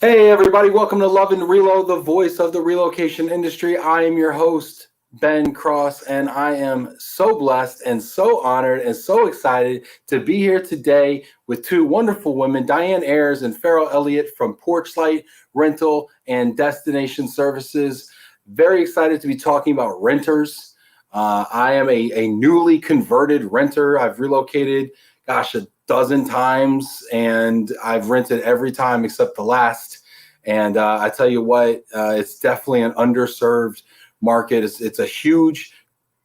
Hey everybody, welcome to Love and Relo, the voice of the relocation industry. I am your host, Ben Cross, and I am so blessed and so honored and so excited to be here today with two wonderful women, Diane Ayres and Farrell Elliott from PorchLight Rental and Destination Services. Very excited to be talking about renters. I am a newly converted renter. I've relocated, a dozen times, and I've rented every time except the last. And I tell you what, it's definitely an underserved market. It's a huge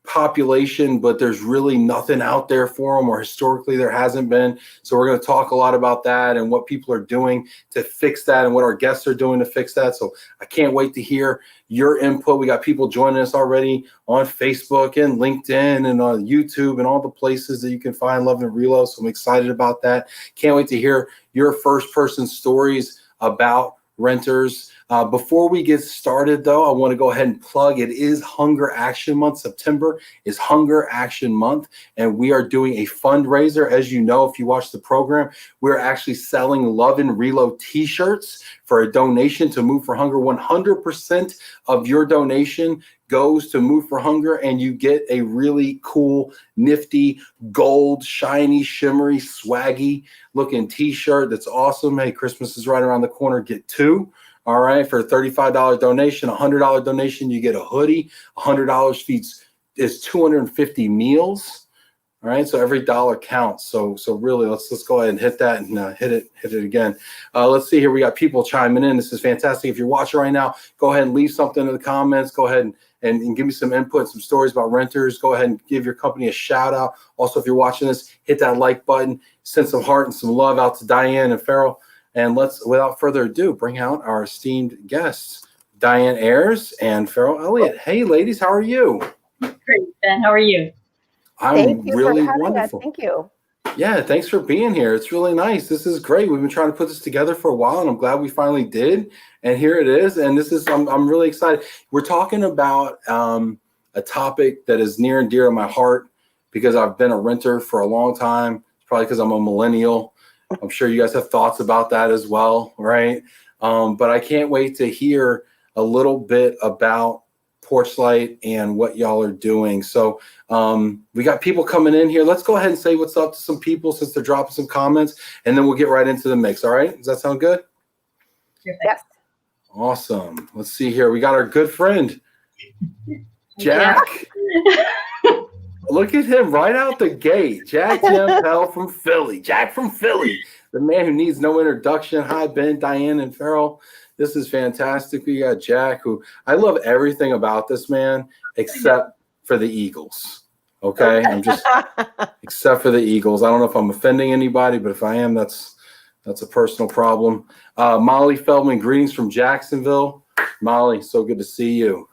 population, but there's really nothing out there for them, or historically there hasn't been. So we're going to talk a lot about that and what people are doing to fix that and what our guests are doing to fix that. So I can't wait to hear your input. We got people joining us already on Facebook and LinkedIn and on YouTube and all the places that you can find Love and Relo. So I'm excited about that. Can't wait to hear your first person stories about renters. Before we get started, though, I want to go ahead and plug. It is Hunger Action Month. September is Hunger Action Month, and we are doing a fundraiser. As you know, if you watch the program, we're actually selling Love and Relo t-shirts for a donation to Move for Hunger. 100% of your donation goes to Move for Hunger, and you get a really cool, nifty, gold, shiny, shimmery, swaggy looking t-shirt that's awesome. Hey, Christmas is right around the corner. Get two. All right, for a $35 donation, $100 donation, you get a hoodie. $100 is 250 meals. All right, so every dollar counts. So really, let's go ahead and hit that and hit it again. Let's see here. We got people chiming in. This is fantastic. If you're watching right now, go ahead and leave something in the comments. Go ahead and give me some input, some stories about renters. Go ahead and give your company a shout out. Also, if you're watching this, hit that like button. Send some heart and some love out to Diane and Farrell. And let's, without further ado, bring out our esteemed guests, Diane Ayres and Farrell Elliott. Hey, ladies, how are you? Great, Ben. How are you? I'm really wonderful. Thank you. Yeah, thanks for being here. It's really nice. This is great. We've been trying to put this together for a while, and I'm glad we finally did. And here it is. And this is, I'm really excited. We're talking about a topic that is near and dear to my heart because I've been a renter for a long time. It's probably because I'm a millennial. I'm sure you guys have thoughts about that as well, right? But I can't wait to hear a little bit about PorchLight and what y'all are doing. So we got people coming in here. Let's go ahead and say what's up to some people since they're dropping some comments, and then we'll get right into the mix. All right? Does that sound good? Yes. Awesome. Let's see here. We got our good friend, Jack. Yeah. Look at him right out the gate. Jack Gempel from Philly. Jack from Philly, the man who needs no introduction. Hi, Ben, Diane, and Farrell. This is fantastic. We got Jack, who I love everything about this man except for the Eagles. Okay? I'm just except for the Eagles. I don't know if I'm offending anybody, but if I am, that's a personal problem. Molly Feldman, greetings from Jacksonville. Molly, so good to see you.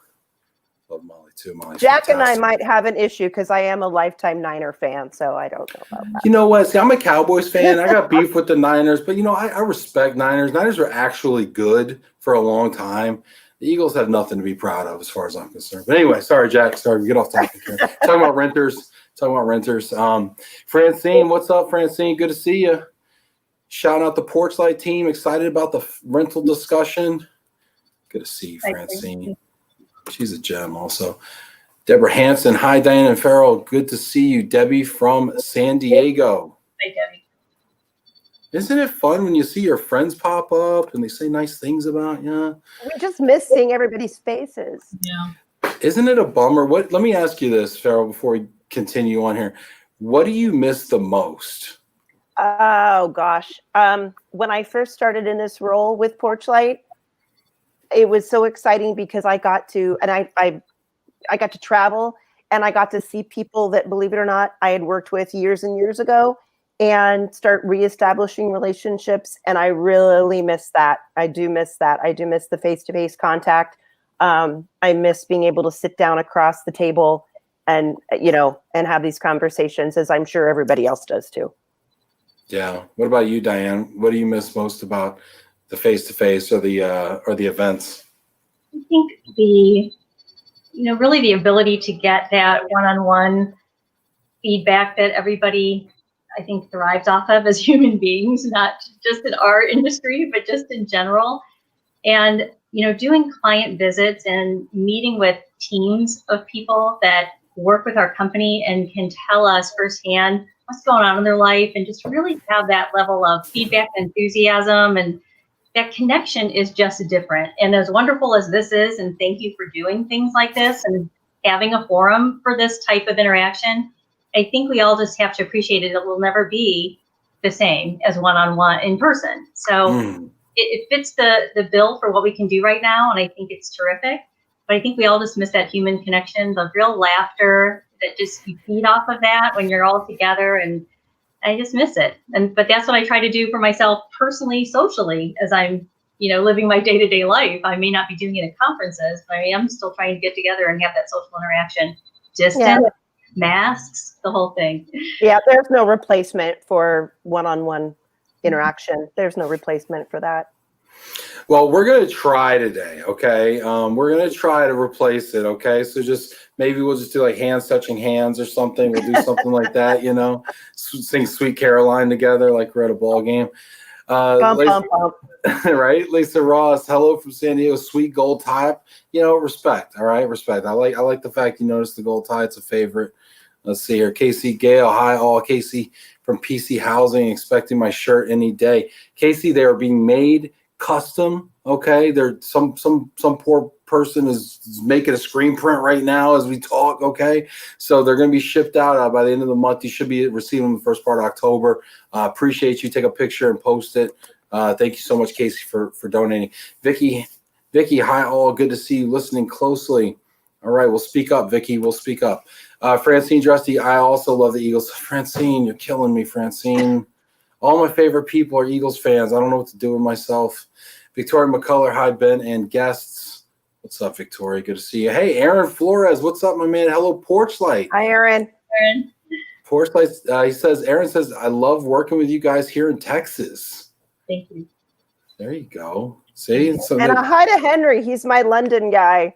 Love Molly too. Molly's Jack fantastic. and I might have an issue because I am a lifetime Niner fan, so I don't know about that. You know what? See, I'm a Cowboys fan. I got beef with the Niners, but I respect Niners. Niners are actually good for a long time. The Eagles have nothing to be proud of as far as I'm concerned. But anyway, sorry, Jack. Sorry, we get off topic here. Talking about renters. Francine, what's up, Francine? Good to see you. Shout out the PorchLight team. Excited about the rental discussion. Good to see you, Francine. She's a gem also. Deborah Hanson. Hi, Diane and Farrell. Good to see you. Debbie from San Diego. Hi, Debbie. Isn't it fun when you see your friends pop up and they say nice things about you? We just miss seeing everybody's faces. Yeah. Isn't it a bummer? Let me ask you this, Farrell, before we continue on here. What do you miss the most? Oh, gosh. When I first started in this role with PorchLight, it was so exciting because I got to, and I got to travel, and I got to see people that, believe it or not, I had worked with years and years ago, and start reestablishing relationships. And I really miss that. I do miss that. I do miss the face-to-face contact. I miss being able to sit down across the table and have these conversations, as I'm sure everybody else does too. Yeah. What about you, Diane? What do you miss most about the face-to-face or the events? I think really the ability to get that one-on-one feedback that everybody, I think, thrives off of as human beings, not just in our industry, but just in general. And, doing client visits and meeting with teams of people that work with our company and can tell us firsthand what's going on in their life, and just really have that level of feedback and enthusiasm, and that connection is just different. And as wonderful as this is, and thank you for doing things like this and having a forum for this type of interaction, I think we all just have to appreciate it. It will never be the same as one-on-one in person. So it fits the bill for what we can do right now, and I think it's terrific. But I think we all just miss that human connection, the real laughter that just you feed off of that when you're all together, and I just miss it. But that's what I try to do for myself personally, socially, as I'm living my day-to-day life. I may not be doing it at conferences, but I am still trying to get together and have that social interaction. Distance, masks, the whole thing. Yeah, there's no replacement for one-on-one interaction. There's no replacement for that. Well, we're going to try today, okay? We're going to try to replace it, okay? So maybe we'll just do like hands touching hands or something. We'll do something like that, sing Sweet Caroline together like we're at a ball game. Bump. Right? Lisa Ross, hello from San Diego, sweet gold tie. Respect, all right? Respect. I like the fact you noticed the gold tie. It's a favorite. Let's see here. Casey Gale, hi all. Casey from PC Housing, expecting my shirt any day. Casey, they are being made custom, okay? There some poor person is making a screen print right now as we talk, okay? So they're going to be shipped out by the end of the month. You should be receiving them the first part of October. Appreciate you. Take a picture and post it. Thank you so much, Casey, for donating. Vicky, hi all. Good to see you listening closely. All right, we'll speak up, Vicky. We'll speak up. Francine Drusty, I also love the Eagles. Francine, you're killing me, Francine. All my favorite people are Eagles fans. I don't know what to do with myself. Victoria McCullough, hi, Ben, and guests. What's up, Victoria? Good to see you. Hey, Aaron Flores, what's up, my man? Hello, PorchLight. Hi, Aaron. PorchLight, Aaron says, I love working with you guys here in Texas. Thank you. There you go. See? And a hi to Henry. He's my London guy.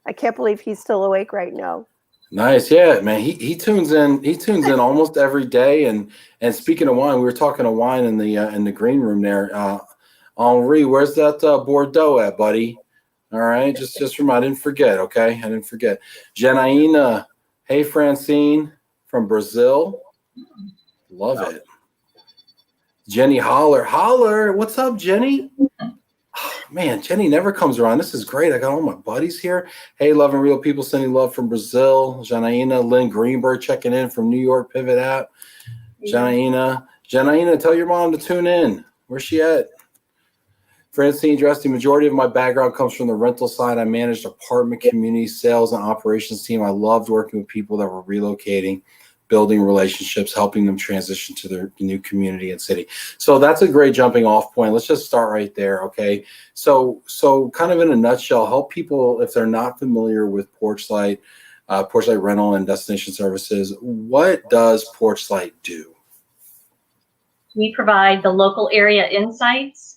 I can't believe he's still awake right now. Nice, yeah, man. He tunes in. He tunes in almost every day. And speaking of wine, we were talking of wine in the green room there. Henri, where's that Bordeaux at, buddy? All right, just from I didn't forget. Okay, I didn't forget. Janaína, hey Francine from Brazil, love it. Jenny Holler, what's up, Jenny? Man, Jenny never comes around. This is great. I got all my buddies here. Hey, Love and Real people sending love from Brazil. Janaína, Lynn Greenberg checking in from New York Pivot app. Janaína, tell your mom to tune in. Where's she at? Francine Drusty, majority of my background comes from the rental side. I managed apartment community sales and operations team. I loved working with people that were relocating, building relationships, helping them transition to their new community and city. So that's a great jumping off point. Let's just start right there, okay? So kind of in a nutshell, help people if they're not familiar with PorchLight Rental and Destination Services. What does PorchLight do? We provide the local area insights,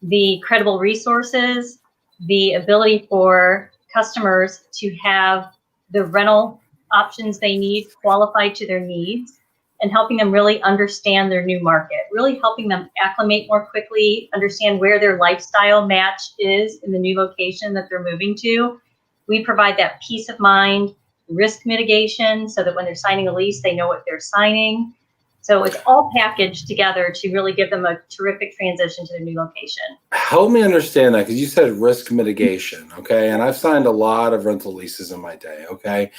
the credible resources, the ability for customers to have the rental options they need qualified to their needs, and helping them really understand their new market, really helping them acclimate more quickly, understand where their lifestyle match is in the new location that they're moving to. We provide that peace of mind, risk mitigation, so that when they're signing a lease, they know what they're signing. So it's all packaged together to really give them a terrific transition to their new location. Help me understand that, because you said risk mitigation, okay? And I've signed a lot of rental leases in my day, okay?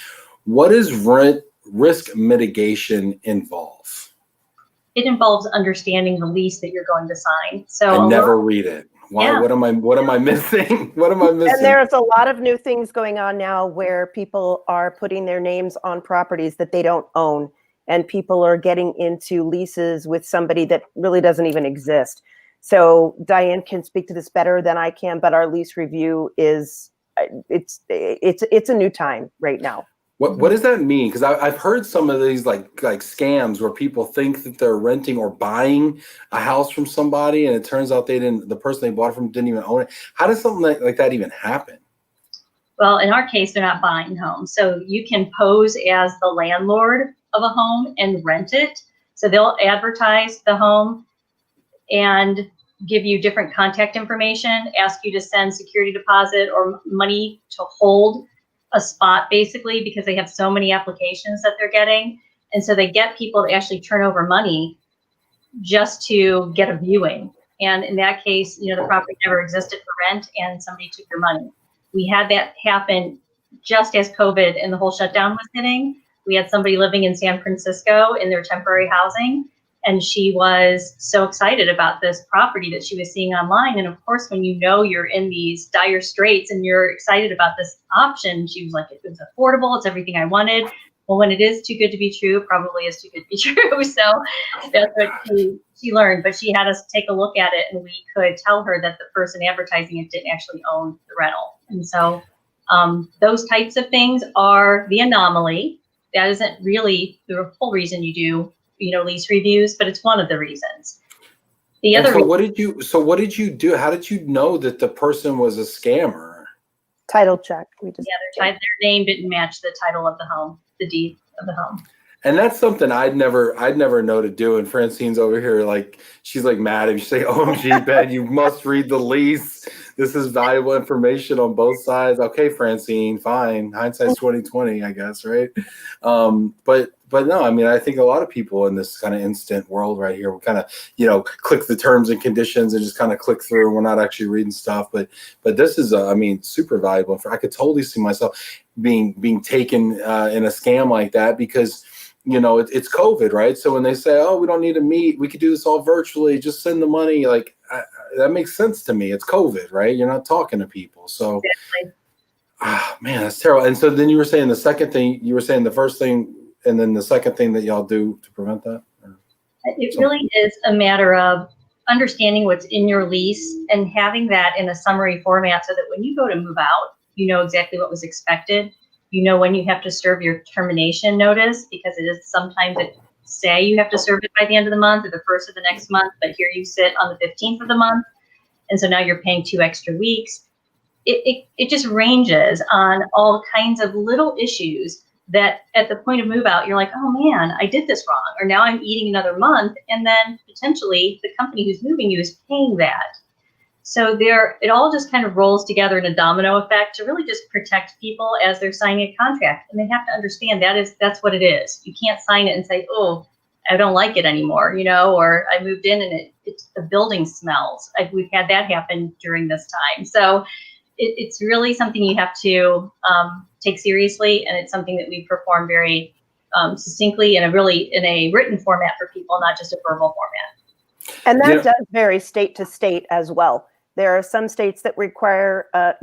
What does risk mitigation involve? It involves understanding the lease that you're going to sign. So I never read it. Why? Yeah. What am I missing? What am I missing? And there's a lot of new things going on now where people are putting their names on properties that they don't own, and people are getting into leases with somebody that really doesn't even exist. So Diane can speak to this better than I can, but our lease review is it's a new time right now. What does that mean? Because I've heard some of these like scams where people think that they're renting or buying a house from somebody, and it turns out the person they bought it from didn't even own it. How does something like that even happen? Well, in our case, they're not buying homes. So you can pose as the landlord of a home and rent it. So they'll advertise the home, and give you different contact information, ask you to send security deposit or money to hold a spot, basically, because they have so many applications that they're getting. And so they get people to actually turn over money just to get a viewing. And in that case, the property never existed for rent and somebody took your money. We had that happen just as COVID and the whole shutdown was hitting. We had somebody living in San Francisco in their temporary housing, and she was so excited about this property that she was seeing online. And of course, when you're in these dire straits and you're excited about this option, she was like, it was affordable, it's everything I wanted. Well, when it is too good to be true, probably is too good to be true. So that's what she learned. But she had us take a look at it, and we could tell her that the person advertising it didn't actually own the rental. And so those types of things are the anomaly. That isn't really the whole reason you do, lease reviews, but it's one of the reasons. The other. So what did you do? How did you know that the person was a scammer? Title check. Their name didn't match the title of the home, the deed of the home. And that's something I'd never know to do. And Francine's over here, like, she's like mad if you say, OMG, Ben, you must read the lease. This is valuable information on both sides. Okay, Francine, fine. Hindsight's 2020, I guess, right? But no, I mean, I think a lot of people in this kind of instant world right here will kind of, click the terms and conditions and just kind of click through. We're not actually reading stuff, but this is, super valuable. I could totally see myself being taken in a scam like that because, it's COVID, right? So when they say, oh, we don't need to meet, we could do this all virtually, just send the money, like that makes sense to me. It's COVID, right? You're not talking to people. So, man, that's terrible. And so then you were saying the second thing, the first thing, and then the second thing that y'all do to prevent that? It really is a matter of understanding what's in your lease and having that in a summary format so that when you go to move out, you know exactly what was expected. You know when you have to serve your termination notice, because it is sometimes it say you have to serve it by the end of the month or the first of the next month, but here you sit on the 15th of the month. And so now you're paying 2 extra weeks. It just ranges on all kinds of little issues that at the point of move out, you're like, oh man, I did this wrong. Or now I'm eating another month. And then potentially the company who's moving you is paying that. So it all just kind of rolls together in a domino effect to really just protect people as they're signing a contract. And they have to understand that's what it is. You can't sign it and say, oh, I don't like it anymore, or I moved in and the building smells. We've had that happen during this time. So it's really something you have to take seriously, and it's something that we perform very succinctly and in a written format for people, not just a verbal format. And that does vary state to state as well. There are some states that require, a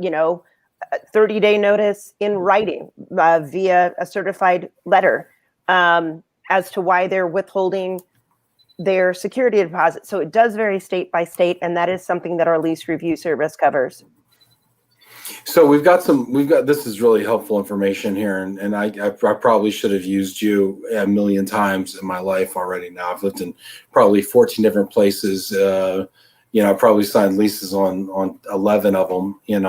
30-day notice in writing via a certified letter as to why they're withholding their security deposit. So it does vary state by state, and that is something that our lease review service covers. So this is really helpful information here. And I probably should have used you a million times in my life already. Now I've lived in probably 14 different places. I probably signed leases on 11 of them, and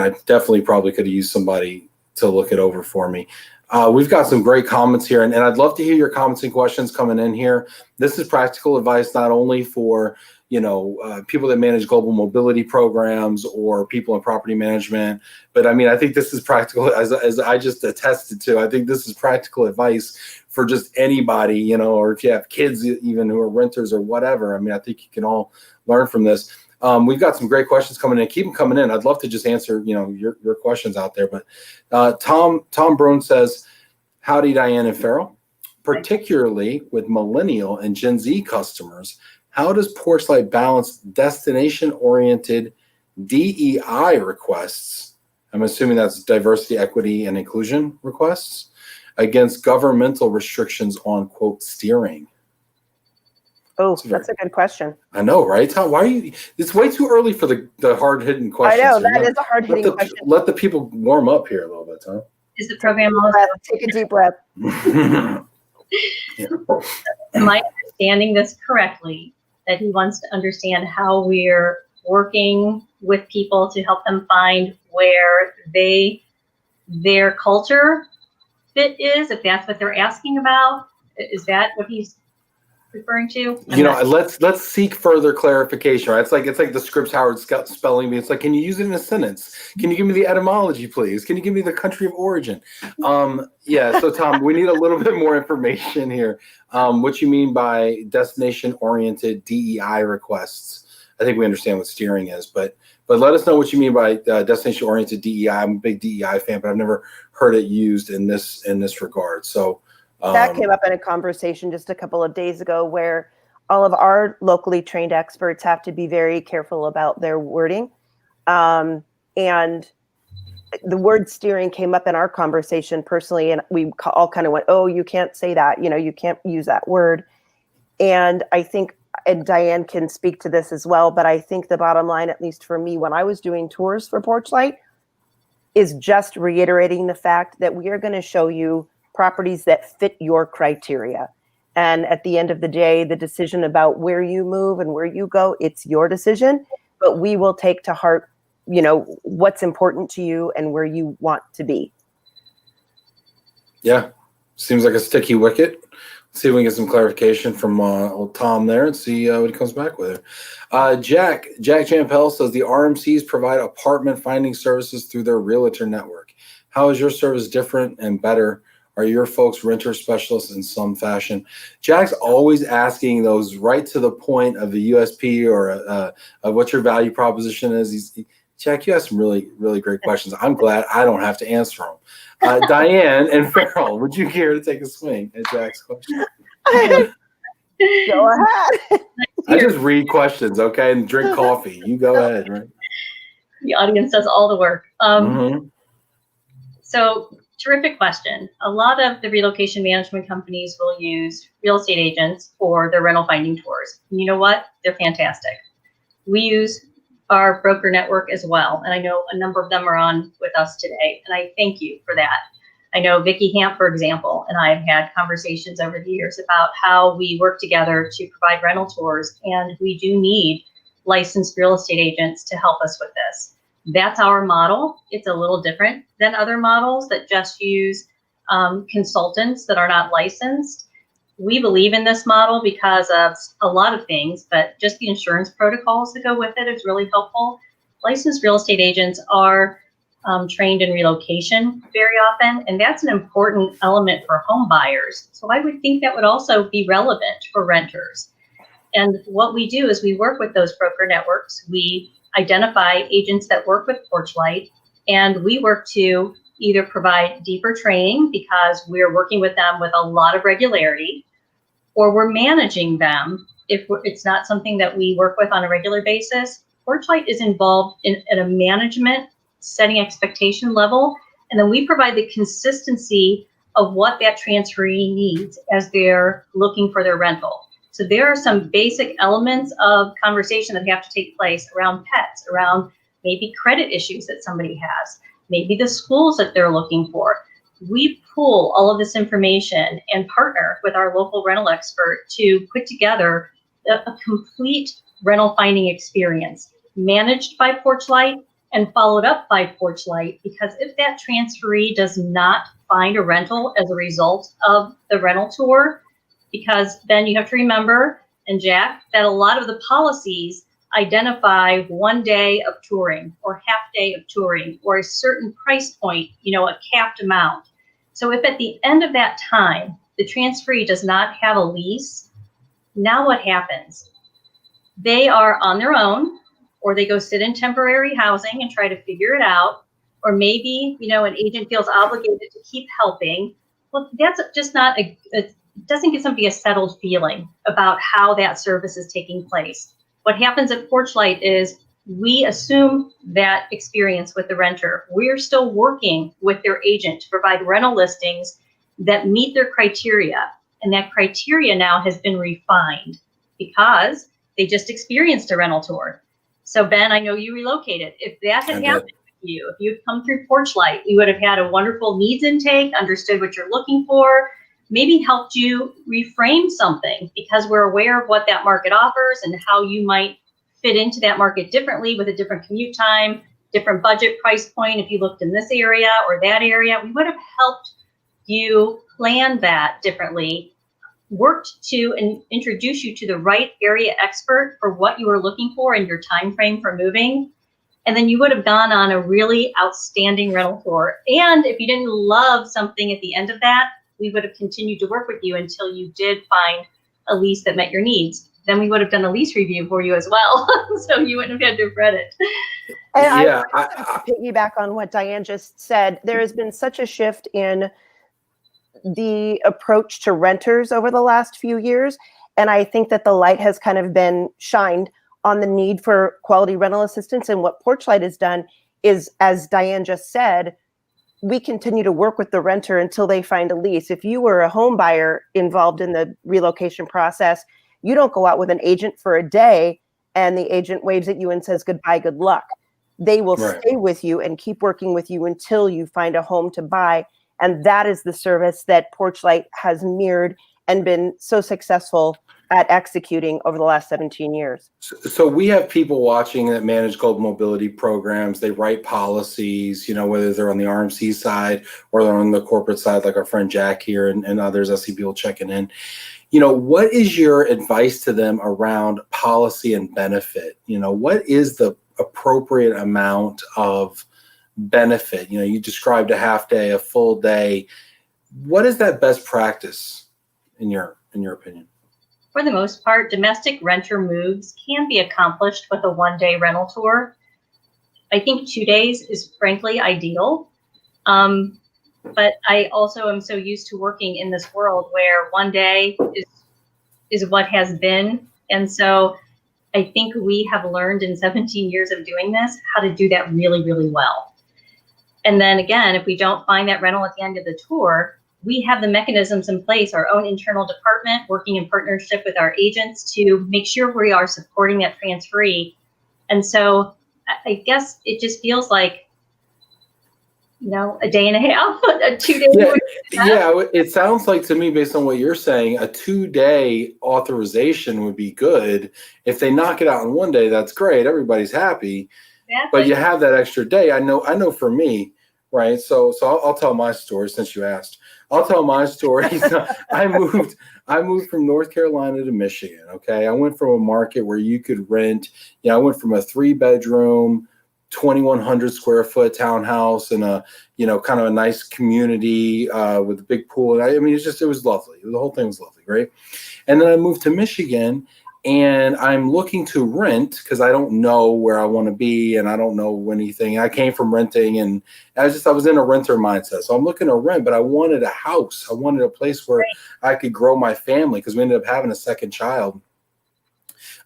I definitely probably could have used somebody to look it over for me. We've got some great comments here, and I'd love to hear your comments and questions coming in here. This is practical advice, not only for people that manage global mobility programs or people in property management. But I think this is practical, as I just attested to. I think this is practical advice for just anybody, or if you have kids even who are renters or whatever. I think you can all learn from this. We've got some great questions coming in. Keep them coming in. I'd love to just answer, your questions out there. But Tom Brune says, howdy, Diane and Farrell. Particularly with millennial and Gen Z customers, how does PorchLight balance destination-oriented DEI requests? I'm assuming that's diversity, equity, and inclusion requests against governmental restrictions on, quote, steering. Oh, that's a good question. I know, right, Tom? Why are you? It's way too early for the hard-hitting questions. I know, that is a hard-hitting question. Let the people warm up here a little bit, Tom. Is the program take a deep breath. Am I understanding this correctly, that he wants to understand how we're working with people to help them find where their culture fit is, if that's what they're asking about? Is that what he's referring to? Let's seek further clarification, right? It's like the Scripps Howard spelling bee. It's like, can you use it in a sentence? Can you give me the etymology, please? Can you give me the country of origin? So Tom, we need a little bit more information here. What you mean by destination-oriented DEI requests? I think we understand what steering is, but let us know what you mean by destination-oriented DEI. I'm a big DEI fan, but I've never heard it used in this regard. So. That came up in a conversation just a couple of days ago where all of our locally trained experts have to be very careful about their wording. And the word steering came up in our conversation personally, and we all kind of went, oh, you can't say that. You can't use that word. And I think, and Diane can speak to this as well, but I think the bottom line, at least for me, when I was doing tours for PorchLight, is just reiterating the fact that we are going to show you properties that fit your criteria. And at the end of the day, the decision about where you move and where you go, it's your decision, but we will take to heart, what's important to you and where you want to be. Yeah, seems like a sticky wicket. Let's see if we can get some clarification from old Tom there and see what he comes back with. Jack Champel says the RMCs provide apartment finding services through their realtor network. How is your service different and better? Are your folks renter specialists in some fashion? Jack's always asking those right to the point of the USP or of what your value proposition is. Jack, you asked some really, really great questions. I'm glad I don't have to answer them. Diane and Farrell, would you care to take a swing at Jack's question? Go ahead. I just read questions, okay, and drink coffee. You go ahead, right? The audience does all the work. So, terrific question. A lot of the relocation management companies will use real estate agents for their rental finding tours. And you know what? They're fantastic. We use our broker network as well. And I know a number of them are on with us today. And I thank you for that. I know Vicki Hamp, for example, and I have had conversations over the years about how we work together to provide rental tours. And we do need licensed real estate agents to help us with this. That's our model. It's a little different than other models that just use consultants that are not licensed. We believe in this model because of a lot of things, but just the insurance protocols that go with it is really helpful. Licensed real estate agents are trained in relocation very often, and that's an important element for home buyers. So I would think that would also be relevant for renters. And what we do is we work with those broker networks. We identify agents that work with PorchLight, and we work to either provide deeper training because we're working with them with a lot of regularity, or we're managing them if it's not something that we work with on a regular basis. PorchLight is involved at a management setting expectation level, and then we provide the consistency of what that transferee needs as they're looking for their rental. So there are some basic elements of conversation that have to take place around pets, around maybe credit issues that somebody has, maybe the schools that they're looking for. We pull all of this information and partner with our local rental expert to put together a complete rental finding experience managed by PorchLight and followed up by PorchLight, because if that transferee does not find a rental as a result of the rental tour, because then you have to remember, and Jack, that a lot of the policies identify 1 day of touring or half day of touring or a certain price point, a capped amount. So if at the end of that time, the transferee does not have a lease, now what happens? They are on their own, or they go sit in temporary housing and try to figure it out. Or maybe, an agent feels obligated to keep helping. Well, that's just not it doesn't give somebody a settled feeling about how that service is taking place. What happens at PorchLight is we assume that experience with the renter. We're still working with their agent to provide rental listings that meet their criteria. And that criteria now has been refined because they just experienced a rental tour. So Ben, I know you relocated. If that had happened with you, if you'd come through PorchLight, you would have had a wonderful needs intake, understood what you're looking for, maybe helped you reframe something because we're aware of what that market offers and how you might fit into that market differently with a different commute time, different budget price point. If you looked in this area or that area, we would have helped you plan that differently worked to introduce you to the right area expert for what you were looking for and your time frame for moving. And then you would have gone on a really outstanding rental tour. And if you didn't love something at the end of that, we would have continued to work with you until you did find a lease that met your needs. Then we would have done a lease review for you as well. So you wouldn't have had to fret it. And Yeah, I piggyback on what Diane just said. There has been such a shift in the approach to renters over the last few years. And I think that the light has kind of been shined on the need for quality rental assistance. And what PorchLight has done is, as Diane just said, we continue to work with the renter until they find a lease. If you were a home buyer involved in the relocation process, you don't go out with an agent for a day and the agent waves at you and says, goodbye, good luck. They will stay with you and keep working with you until you find a home to buy. And that is the service that PorchLight has mirrored and been so successful at executing over the last 17 years. So we have people watching that manage global mobility programs. They write policies, you know, whether they're on the RMC side or they're on the corporate side, like our friend Jack here and others. I see people checking in. You know, what is your advice to them around policy and benefit? You know, what is the appropriate amount of benefit? You know, you described a half day, a full day. What is that best practice in your opinion? For the most part, domestic renter moves can be accomplished with a one-day rental tour. I think 2 days is frankly ideal. But I also am so used to working in this world where 1 day is what has been. And so I think we have learned in 17 years of doing this how to do that really, really well. And then again, if we don't find that rental at the end of the tour, we have the mechanisms in place, our own internal department working in partnership with our agents to make sure we are supporting that transferee. And so I guess it just feels like, you know, a day and a half, 2 days. Yeah, it sounds like to me, based on what you're saying, a 2-day authorization would be good. If they knock it out in 1 day, that's great. Everybody's happy. Exactly. But you have that extra day. I know for me, right? So I'll tell my story since you asked. I'll tell my story. I moved from North Carolina to Michigan. Okay. I went from a market where you could rent, I went from a 3-bedroom, 2,100 square foot townhouse in a, kind of a nice community with a big pool. And it was lovely. The whole thing was lovely. Right. And then I moved to Michigan and I'm looking to rent because I don't know where I want to be and I don't know anything. I came from renting and I was in a renter mindset. So I'm looking to rent, but I wanted a house. I wanted a place where I could grow my family because we ended up having a second child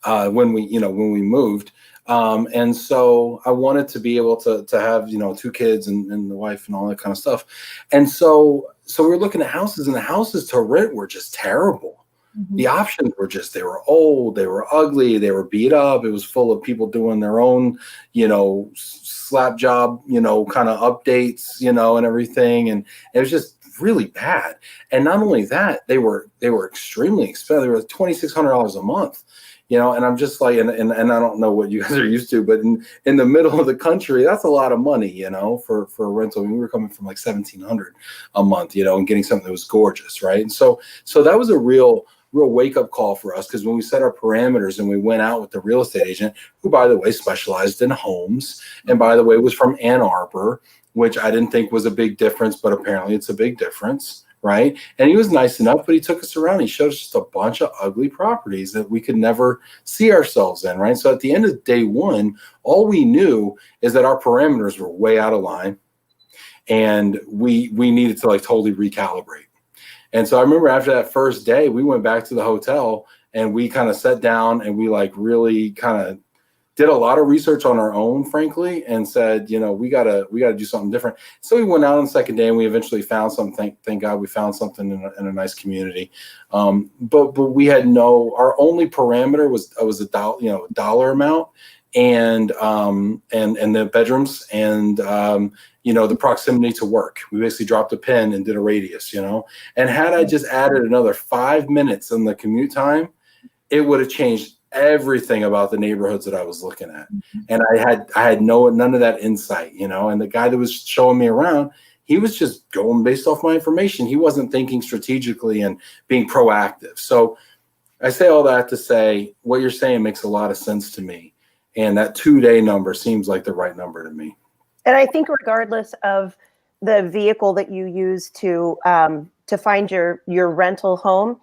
when we moved. And so I wanted to be able to have, 2 kids and the wife and all that kind of stuff. And so we were looking at houses and the houses to rent were just terrible. Mm-hmm. The options were they were old, they were ugly, they were beat up. It was full of people doing their own, slap job, kind of updates, and everything. And it was just really bad. And not only that, they were extremely expensive. They were $2,600 a month, and I'm just like, and I don't know what you guys are used to, but in the middle of the country, that's a lot of money, for a rental. We were coming from like $1,700 a month, and getting something that was gorgeous. Right. And so that was a real wake up call for us. Cause when we set our parameters and we went out with the real estate agent, who by the way, specialized in homes and by the way, was from Ann Arbor, which I didn't think was a big difference, but apparently it's a big difference. Right. And he was nice enough, but he took us around. He showed us just a bunch of ugly properties that we could never see ourselves in. Right. So at the end of day one, all we knew is that our parameters were way out of line and we needed to totally recalibrate. And so I remember after that first day, we went back to the hotel and we kind of sat down and we really kind of did a lot of research on our own, frankly, and said, we gotta do something different. So we went out on the second day and we eventually found something. Thank God we found something in a nice community. But we had our only parameter was a dollar amount and the bedrooms and the proximity to work. We basically dropped a pin and did a radius, and had I just added another 5 minutes in the commute time, it would have changed everything about the neighborhoods that I was looking at. And I had none of that insight, and the guy that was showing me around, he was just going based off my information. He wasn't thinking strategically and being proactive. So I say all that to say what you're saying makes a lot of sense to me. And that 2-day number seems like the right number to me. And I think regardless of the vehicle that you use to find your rental home,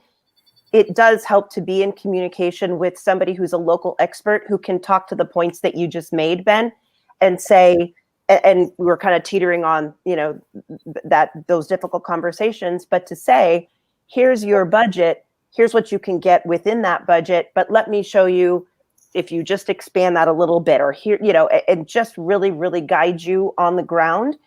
it does help to be in communication with somebody who's a local expert who can talk to the points that you just made, Ben, and say, and we're kind of teetering on, those difficult conversations, but to say, here's your budget, here's what you can get within that budget, but let me show you if you just expand that a little bit, or here, and just really, really guide you on the ground.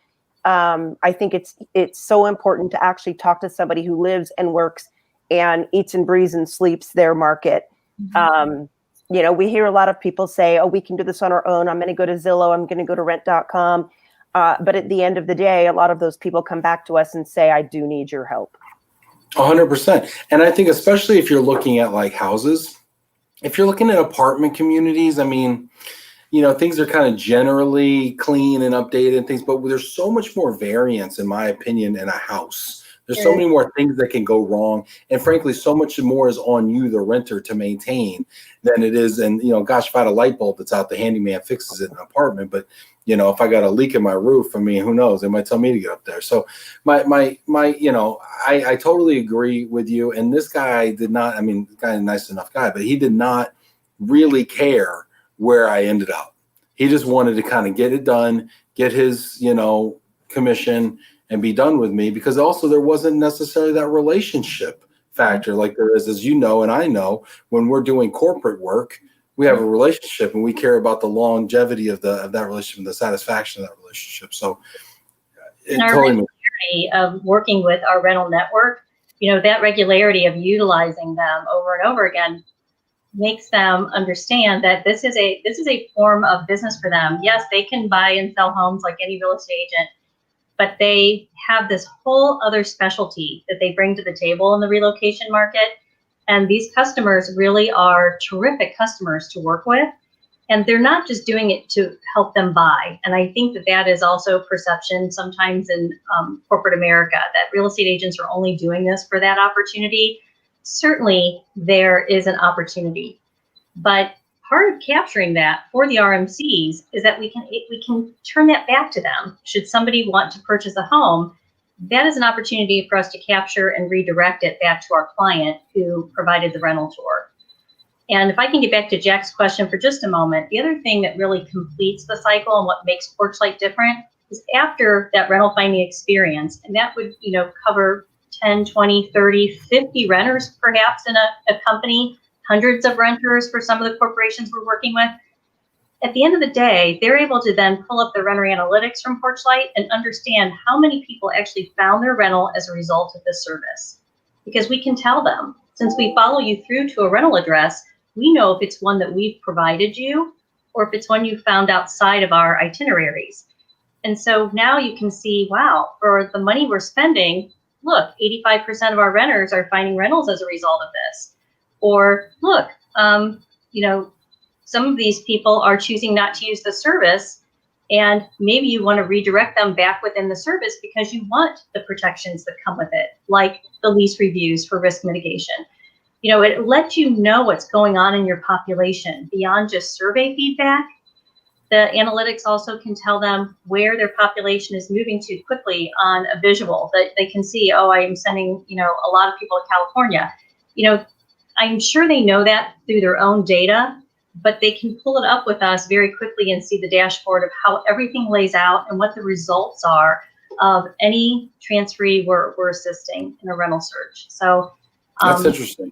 I think it's so important to actually talk to somebody who lives and works and eats and breathes and sleeps their market. Mm-hmm. We hear a lot of people say, oh, we can do this on our own. I'm going to go to Zillow. I'm going to go to rent.com. But at the end of the day, a lot of those people come back to us and say, I do need your help. 100%. And I think especially if you're looking at like houses, if you're looking at apartment communities, I mean, things are kind of generally clean and updated and things, but there's so much more variance, in my opinion, in a house. There's so many more things that can go wrong. And frankly, so much more is on you, the renter, to maintain than it is. And, gosh, if I had a light bulb that's out, the handyman fixes it in an apartment. But, if I got a leak in my roof, I mean, who knows? They might tell me to get up there. So I totally agree with you. And this guy did not, the guy is a nice enough guy, but he did not really care where I ended up. He just wanted to kind of get it done, get his, commission, and be done with me, because also there wasn't necessarily that relationship factor like there is, as and I know, when we're doing corporate work, we have a relationship and we care about the longevity of that relationship and the satisfaction of that relationship. So in our regularity of working with our rental network, that regularity of utilizing them over and over again makes them understand that this is a form of business for them. Yes, they can buy and sell homes like any real estate agent, but they have this whole other specialty that they bring to the table in the relocation market. And these customers really are terrific customers to work with. And they're not just doing it to help them buy. And I think that is also perception sometimes in corporate America, that real estate agents are only doing this for that opportunity. Certainly there is an opportunity, but part of capturing that for the RMCs is that we can turn that back to them. Should somebody want to purchase a home, that is an opportunity for us to capture and redirect it back to our client who provided the rental tour. And if I can get back to Jack's question for just a moment, the other thing that really completes the cycle and what makes PorchLight different is after that rental finding experience, and that would cover 10, 20, 30, 50 renters perhaps in a company, hundreds of renters for some of the corporations we're working with. At the end of the day, they're able to then pull up the renter analytics from PorchLight and understand how many people actually found their rental as a result of this service. Because we can tell them, since we follow you through to a rental address, we know if it's one that we've provided you or if it's one you found outside of our itineraries. And so now you can see, wow, for the money we're spending, look, 85% of our renters are finding rentals as a result of this. Or look, some of these people are choosing not to use the service, and maybe you want to redirect them back within the service because you want the protections that come with it, like the lease reviews for risk mitigation. It lets you know what's going on in your population beyond just survey feedback. The analytics also can tell them where their population is moving to quickly on a visual that they can see, oh, I'm sending, a lot of people to California. I'm sure they know that through their own data, but they can pull it up with us very quickly and see the dashboard of how everything lays out and what the results are of any transferee we're assisting in a rental search. So that's interesting.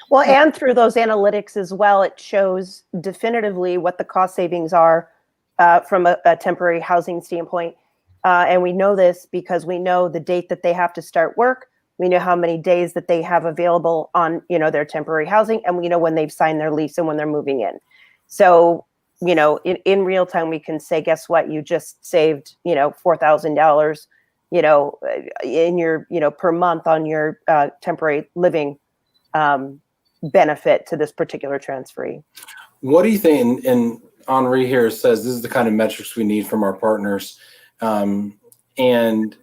Well, and through those analytics as well, it shows definitively what the cost savings are from a temporary housing standpoint. And we know this because we know the date that they have to start work. We know how many days that they have available on, their temporary housing, and we know when they've signed their lease and when they're moving in. So, in real time, we can say, guess what? You just saved, $4,000, in your, per month on your temporary living benefit to this particular transferee. What do you think? And Henri here says this is the kind of metrics we need from our partners. And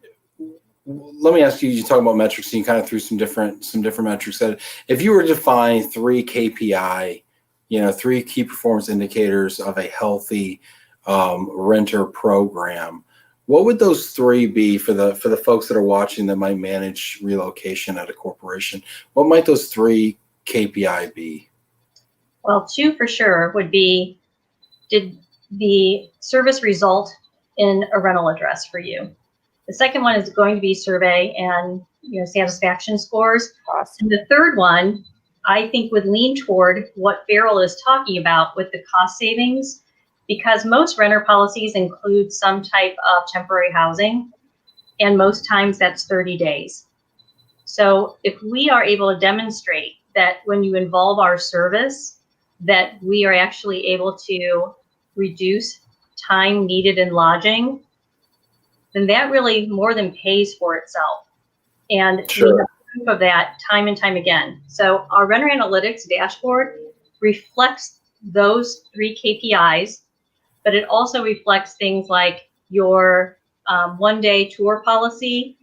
let me ask you, you talk about metrics and you kind of threw some different metrics at it. If you were to define 3 KPI, 3 key performance indicators of a healthy renter program, what would those 3 be for the folks that are watching that might manage relocation at a corporation? What might those 3 KPI be? Well, 2 for sure would be, did the service result in a rental address for you? The second one is going to be survey and satisfaction scores. Awesome. And the third one, I think, would lean toward what Farrell is talking about with the cost savings, because most renter policies include some type of temporary housing, and most times that's 30 days. So if we are able to demonstrate that when you involve our service, that we are actually able to reduce time needed in lodging, then that really more than pays for itself. And Sure. we have proof of that time and time again. So our renter analytics dashboard reflects those 3 KPIs, but it also reflects things like your 1-day tour policy,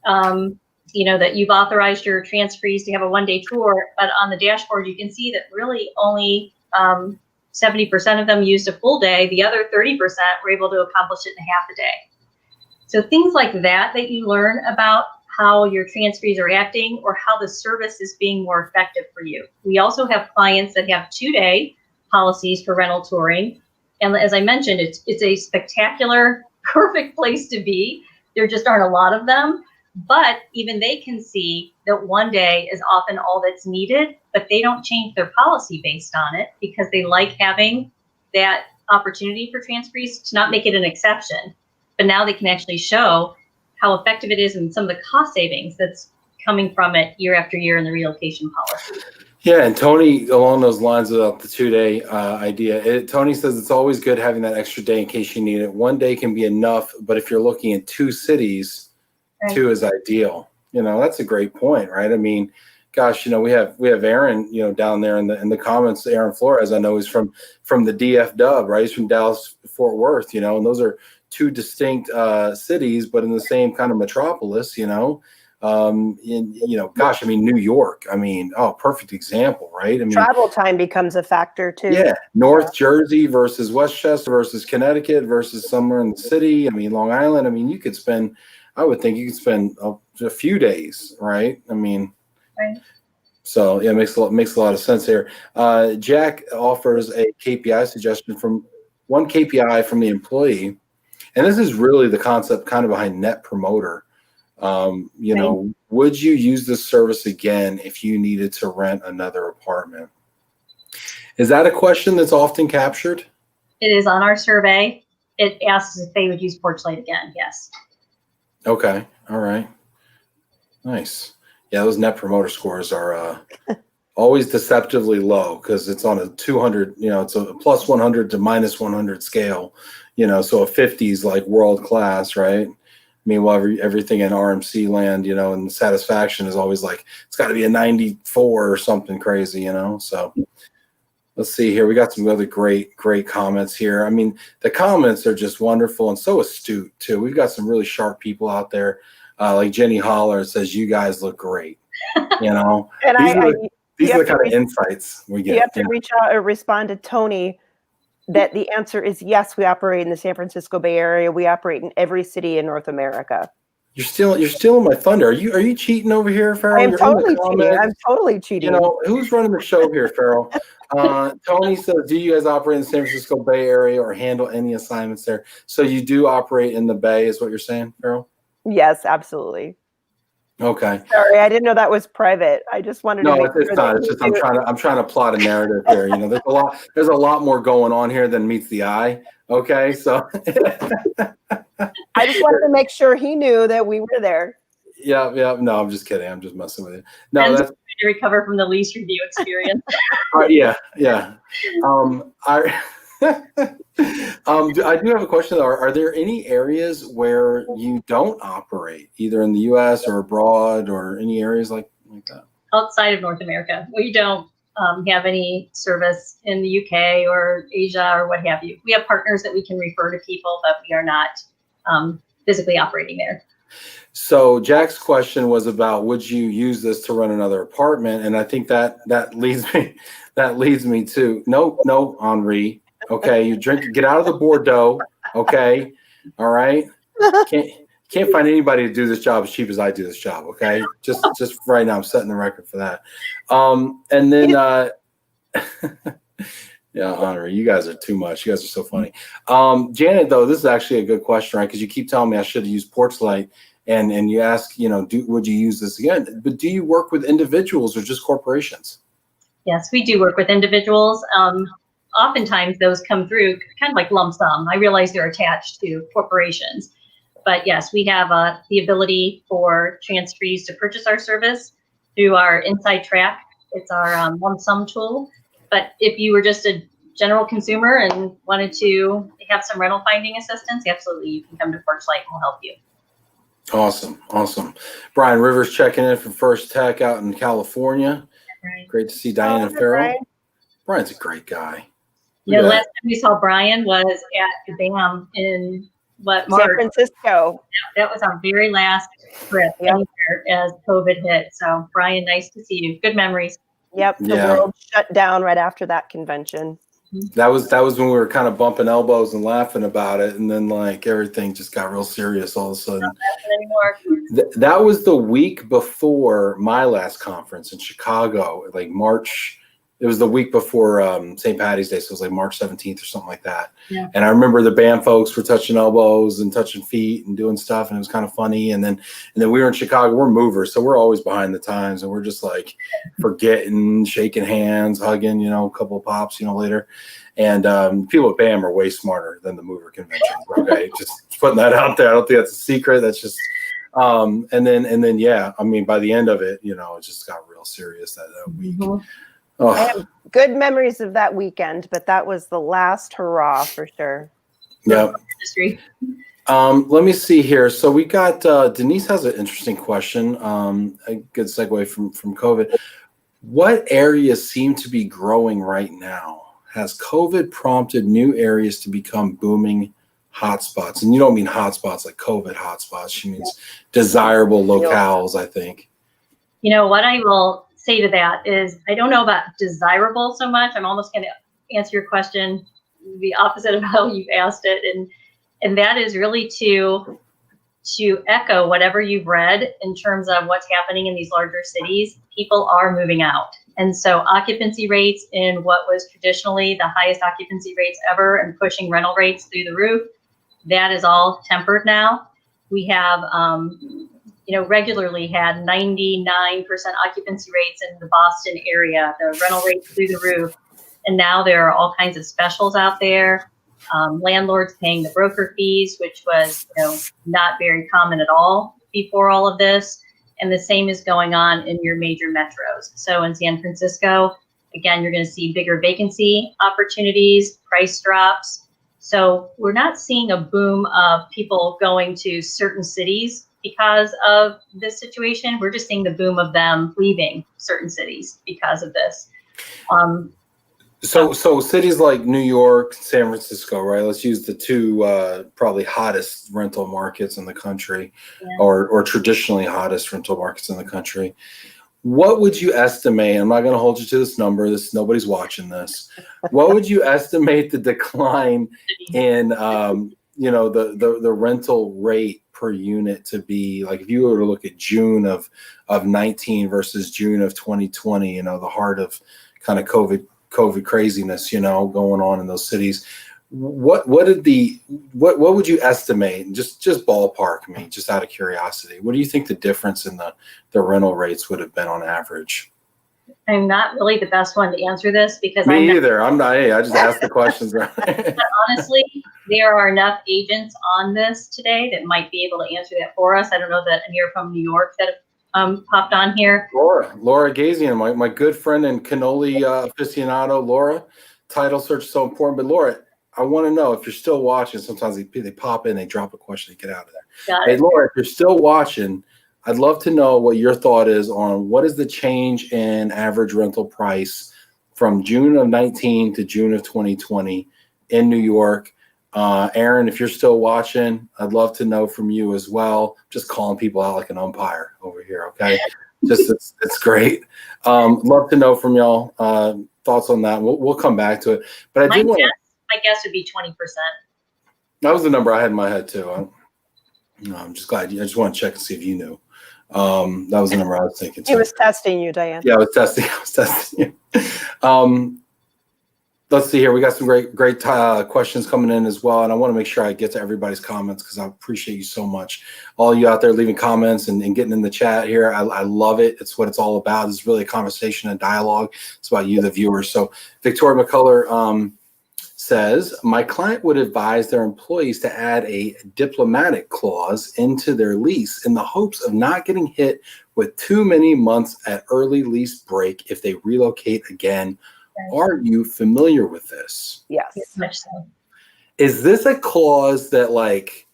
that you've authorized your transferees to have a 1-day tour, but on the dashboard you can see that really only 70% of them used a full day. The other 30% were able to accomplish it in half a day. So things like that you learn about how your transferees are acting or how the service is being more effective for you. We also have clients that have 2-day policies for rental touring. And as I mentioned, it's a spectacular, perfect place to be. There just aren't a lot of them. But even they can see that 1 day is often all that's needed, but they don't change their policy based on it because they like having that opportunity for transferees to not make it an exception. But now they can actually show how effective it is and some of the cost savings that's coming from it year after year in the relocation policy. Yeah, and Tony, along those lines about the 2-day idea, Tony says it's always good having that extra day in case you need it. 1 day can be enough, but if you're looking at 2 cities, right, 2 is ideal. That's a great point, right? I mean, gosh, we have Aaron, down there in the comments. Aaron Flores, I know, he's from the DF Dub, right? He's from Dallas Fort Worth, and those are 2 distinct cities, but in the same kind of metropolis, gosh, I mean, New York, perfect example, right? I mean, travel time becomes a factor too. Yeah, North Jersey versus Westchester versus Connecticut versus somewhere in the city. I mean, Long Island. I mean, I would think you could spend a few days, right? I mean, right. So yeah, it makes a lot of sense here. Jack offers a KPI suggestion from one KPI from the employee, and this is really the concept kind of behind Net Promoter. Would you use this service again if you needed to rent another apartment? Is that a question that's often captured? It is on our survey. It asks if they would use PorchLight again. Yes. Okay. All right. Nice. Yeah, those Net Promoter scores are always deceptively low because it's on a 200, it's a plus 100 to minus 100 scale, so a 50 is like world class, right? Meanwhile, everything in RMC land, and the satisfaction is always like, it's got to be a 94 or something crazy, so let's see here. We got some other great comments here. I mean, the comments are just wonderful and so astute too. We've got some really sharp people out there. Like Jenny Holler says, you guys look great, And these are the kind of insights we get. You have to reach out or respond to Tony that the answer is yes, we operate in the San Francisco Bay Area. We operate in every city in North America. You're stealing my thunder. Are you cheating over here, Farrell? I'm totally cheating. I'm totally cheating. Who's running the show here, Farrell? Tony says, do you guys operate in the San Francisco Bay Area or handle any assignments there? So you do operate in the Bay, is what you're saying, Farrell? Yes, absolutely. Okay. Sorry, I didn't know that was private. I just wanted to make it's not. It's just I'm trying to plot a narrative here. There's a lot more going on here than meets the eye. Okay, so I just wanted to make sure he knew that we were there. Yeah. No, I'm just kidding. I'm just messing with you. No, that's to recover from the lease review experience. Yeah. I do have a question though. Are there any areas where you don't operate, either in the U.S. or abroad, or any areas like that? Outside of North America, we don't have any service in the UK or Asia or what have you. We have partners that we can refer to people, but we are not physically operating there. So Jack's question was about, would you use this to rent another apartment? And I think that leads me to no, Henri. Okay, you get out of the Bordeaux. Okay, all right. Can't find anybody to do this job as cheap as I do this job. Okay, just right now I'm setting the record for that. And then yeah, Henri, you guys are too much. You guys are so funny. Janet, though, this is actually a good question, right? Because you keep telling me I should have used PorchLight. And you ask, would you use this again? But do you work with individuals or just corporations? Yes, we do work with individuals. Oftentimes those come through kind of like lump sum. I realize they're attached to corporations. But yes, we have the ability for transferees to purchase our service through our Inside Track. It's our lump sum tool. But if you were just a general consumer and wanted to have some rental finding assistance, absolutely, you can come to PorchLight and we'll help you. Awesome. Brian Rivers checking in from First Tech out in California. Right. Great to see Diane and Pharaoh. Brian's a great guy. The last time we saw Brian was at the BAM in March? San Francisco. That was our very last trip as COVID hit. So Brian, nice to see you. Good memories. Yep. The world shut down right after that convention. That was when we were kind of bumping elbows and laughing about it, and then like everything just got real serious all of a sudden. Not anymore. That was the week before my last conference in Chicago, like March. It was the week before St. Patty's Day, so it was like March 17th or something like that. Yeah. And I remember the band folks were touching elbows and touching feet and doing stuff, and it was kind of funny. And then we were in Chicago. We're movers, so we're always behind the times, and we're just like forgetting, shaking hands, hugging, a couple of pops, later. And people at BAM are way smarter than the mover convention. Okay, just putting that out there. I don't think that's a secret. That's just and then yeah, I mean, by the end of it, it just got real serious that week. Mm-hmm. Oh. I have good memories of that weekend, but that was the last hurrah for sure. Yeah. Let me see here. So we got Denise has an interesting question. A good segue from COVID. What areas seem to be growing right now? Has COVID prompted new areas to become booming hotspots? And you don't mean hotspots like COVID hotspots. She means desirable locales, I think. What I will say to that is I don't know about desirable so much. I'm almost going to answer your question the opposite of how you've asked it, and that is really to echo whatever you've read in terms of what's happening in these larger cities. People are moving out, and so occupancy rates in what was traditionally the highest occupancy rates ever and pushing rental rates through the roof, that is all tempered now. We have regularly had 99% occupancy rates in the Boston area, the rental rates through the roof. And now there are all kinds of specials out there. Landlords paying the broker fees, which was not very common at all before all of this. And the same is going on in your major metros. So in San Francisco, again, you're going to see bigger vacancy opportunities, price drops. So we're not seeing a boom of people going to certain cities because of this situation. We're just seeing the boom of them leaving certain cities because of this. So cities like New York, San Francisco, right? Let's use the two probably hottest rental markets in the country, or traditionally hottest rental markets in the country. What would you estimate? I'm not going to hold you to this number. Nobody's watching this. What would you estimate the decline in the rental rate per unit to be? Like if you were to look at June of 19 versus June of 2020, the heart of kind of COVID craziness, going on in those cities. What would you estimate? Just ballpark me, just out of curiosity. What do you think the difference in the rental rates would have been on average? I'm not really the best one to answer this because I'm not. Hey, I just asked the questions. But honestly, there are enough agents on this today that might be able to answer that for us. I don't know that you're from New York that popped on here. Laura Gazian, my good friend and cannoli aficionado, Laura. Title search is so important, but Laura, I want to know if you're still watching. Sometimes they pop in, they drop a question, they get out of there. Hey, Laura, if you're still watching, I'd love to know what your thought is on what is the change in average rental price from June of 19 to June of 2020 in New York. Aaron, if you're still watching, I'd love to know from you as well. Just calling people out like an umpire over here, okay? Just it's great. Love to know from y'all thoughts on that. We'll come back to it. But I do want to. My guess would be 20%. That was the number I had in my head too. I'm just glad. I just want to check and see if you knew. That was the number I was thinking too. He was testing you, Diane. Yeah, I was testing you. Let's see here. We got some great questions coming in as well, and I want to make sure I get to everybody's comments because I appreciate you so much. All you out there leaving comments and getting in the chat here, I love it. It's what it's all about. It's really a conversation and dialogue. It's about you, the viewers. So Victoria McCullough says, my client would advise their employees to add a diplomatic clause into their lease in the hopes of not getting hit with too many months at early lease break if they relocate again. Are you familiar with this? Yes. Much so. Is this a clause that like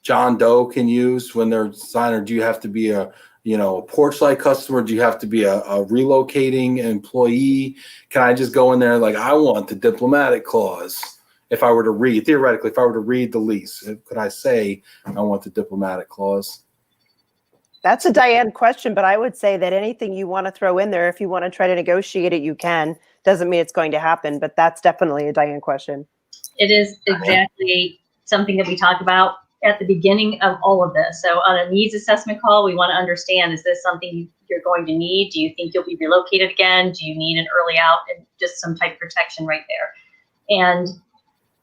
John Doe can use when they're signing, or do you have to be a PorchLight customer? Do you have to be a relocating employee? Can I just go in there like, I want the diplomatic clause? If I were to read, theoretically, if I were to read the lease, could I say I want the diplomatic clause? That's a Diane question, but I would say that anything you want to throw in there, if you want to try to negotiate it, you can. Doesn't mean it's going to happen, but that's definitely a Diane question. It is exactly something that we talk about at the beginning of all of this. So on a needs assessment call, we want to understand, is this something you're going to need? Do you think you'll be relocated again? Do you need an early out and just some type of protection right there? And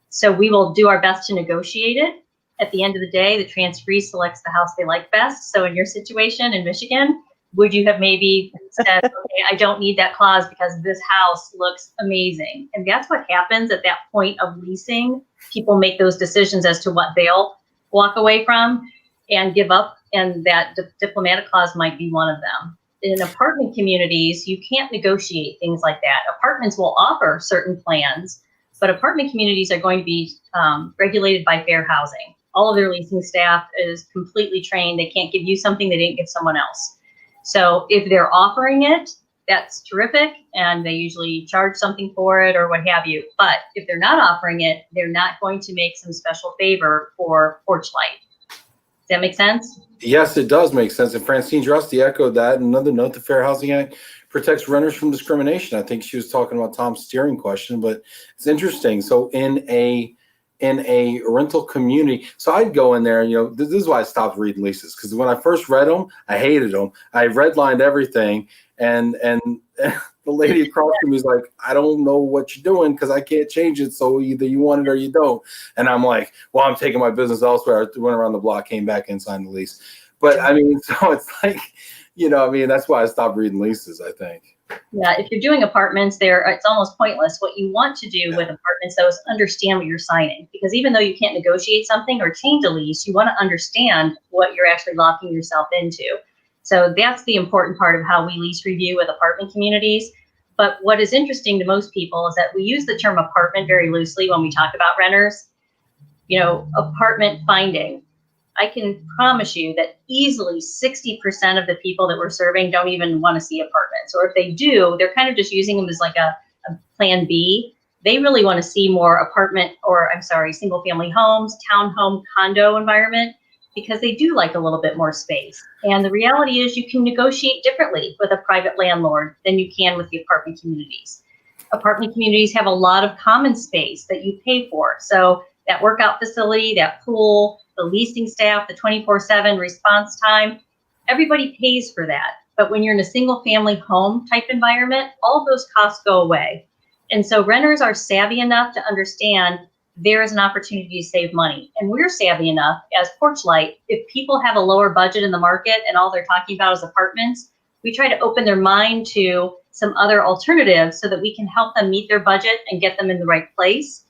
so we will do our best to negotiate it. At the end of the day, the transferee selects the house they like best. So in your situation in Michigan, would you have maybe said, okay, I don't need that clause because this house looks amazing? And that's what happens at that point of leasing. People make those decisions as to what they'll walk away from and give up. And that diplomatic clause might be one of them. In apartment communities, you can't negotiate things like that. Apartments will offer certain plans, but apartment communities are going to be regulated by fair housing. All of their leasing staff is completely trained. They can't give you something they didn't give someone else. So if they're offering it, that's terrific, and they usually charge something for it or what have you. But if they're not offering it, they're not going to make some special favor for PorchLight. Does that make sense? Yes, it does make sense. And Francine Drusty echoed that. Another note, the Fair Housing Act protects renters from discrimination. I think she was talking about Tom's steering question, but it's interesting. So in a rental community, so I'd go in there, this is why I stopped reading leases, because when I first read them, I hated them. I redlined everything, and the lady across from me was like, I don't know what you're doing because I can't change it, so either you want it or you don't. And I'm like, well, I'm taking my business elsewhere. I went around the block, came back and signed the lease. But I mean, so it's like, that's why I stopped reading leases, I think. Yeah, if you're doing apartments, it's almost pointless. What you want to do with apartments, though, is understand what you're signing. Because even though you can't negotiate something or change a lease, you want to understand what you're actually locking yourself into. So that's the important part of how we lease review with apartment communities. But what is interesting to most people is that we use the term apartment very loosely when we talk about renters. Apartment finding. I can promise you that easily 60% of the people that we're serving don't even want to see apartments. Or if they do, they're kind of just using them as like a plan B. They really want to see more single family homes, townhome, condo environment, because they do like a little bit more space. And the reality is you can negotiate differently with a private landlord than you can with the apartment communities. Apartment communities have a lot of common space that you pay for. So that workout facility, that pool, the leasing staff, the 24/7 response time, everybody pays for that. But when you're in a single family home type environment, all of those costs go away. And so renters are savvy enough to understand there is an opportunity to save money. And we're savvy enough as PorchLight, if people have a lower budget in the market and all they're talking about is apartments, we try to open their mind to some other alternatives so that we can help them meet their budget and get them in the right place.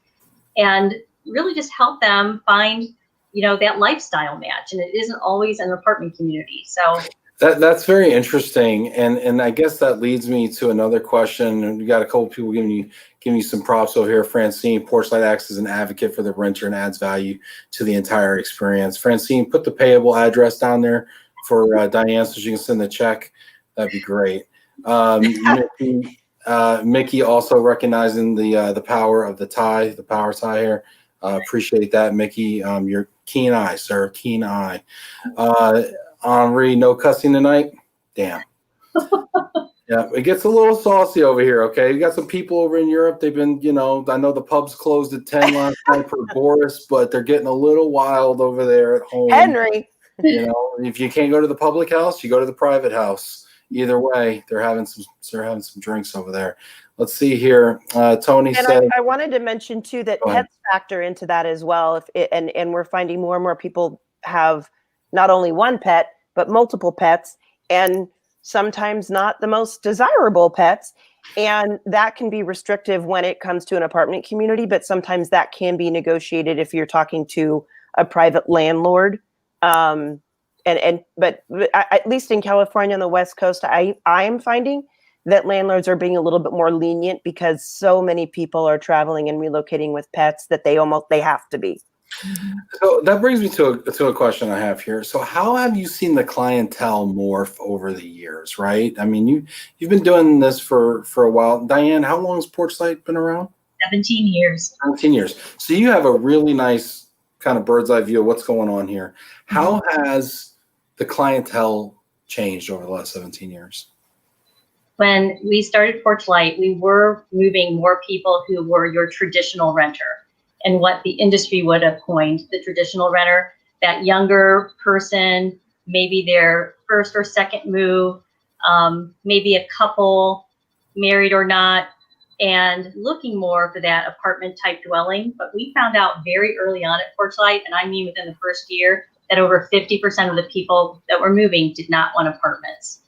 And really just help them find, that lifestyle match. And it isn't always an apartment community. So that's very interesting. And I guess that leads me to another question. And we got a couple people giving you some props over here. Francine, PorchLight acts as an advocate for the renter and adds value to the entire experience. Francine, put the payable address down there for Diane so she can send the check. That'd be great. Mickey also recognizing the power of the power tie here. Appreciate that, Mickey. Your keen eye, sir. Keen eye. Henri, no cussing tonight? Damn. Yeah, it gets a little saucy over here, okay? You got some people over in Europe. They've been, I know the pubs closed at 10 last night for Boris, but they're getting a little wild over there at home. Henry. If you can't go to the public house, you go to the private house. Either way, they're having some drinks over there. Let's see here. Tony said, I wanted to mention too that pets factor into that as well. And we're finding more and more people have not only one pet but multiple pets, and sometimes not the most desirable pets, and that can be restrictive when it comes to an apartment community. But sometimes that can be negotiated if you're talking to a private landlord. But at least in California on the West Coast, I am finding that landlords are being a little bit more lenient because so many people are traveling and relocating with pets that they have to be. So that brings me to a question I have here. So how have you seen the clientele morph over the years, right? I mean, you've been doing this for a while. Diane, how long has PorchLight been around? 17 years. 17 years. So you have a really nice kind of bird's eye view of what's going on here. How has the clientele changed over the last 17 years? When we started PorchLight, we were moving more people who were your traditional renter, and what the industry would have coined the traditional renter, that younger person, maybe their first or second move, maybe a couple, married or not, and looking more for that apartment type dwelling. But we found out very early on at PorchLight, and I mean within the first year, that over 50% of the people that were moving did not want apartments.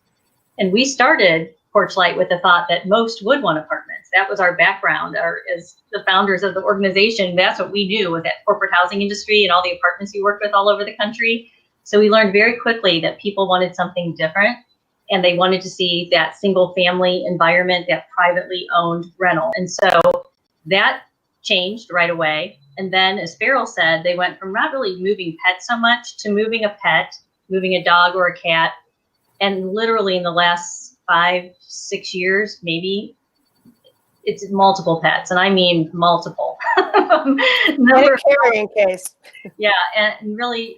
And we started PorchLight with the thought that most would want apartments. That was our background. As the founders of the organization, that's what we knew with that corporate housing industry and all the apartments we worked with all over the country. So we learned very quickly that people wanted something different, and they wanted to see that single family environment, that privately owned rental. And so that changed right away. And then, as Farrell said, they went from not really moving pets so much to moving a pet, moving a dog or a cat. And literally in the last 5-6 years, maybe, it's multiple pets, and I mean multiple. Carrying case. Yeah, and really,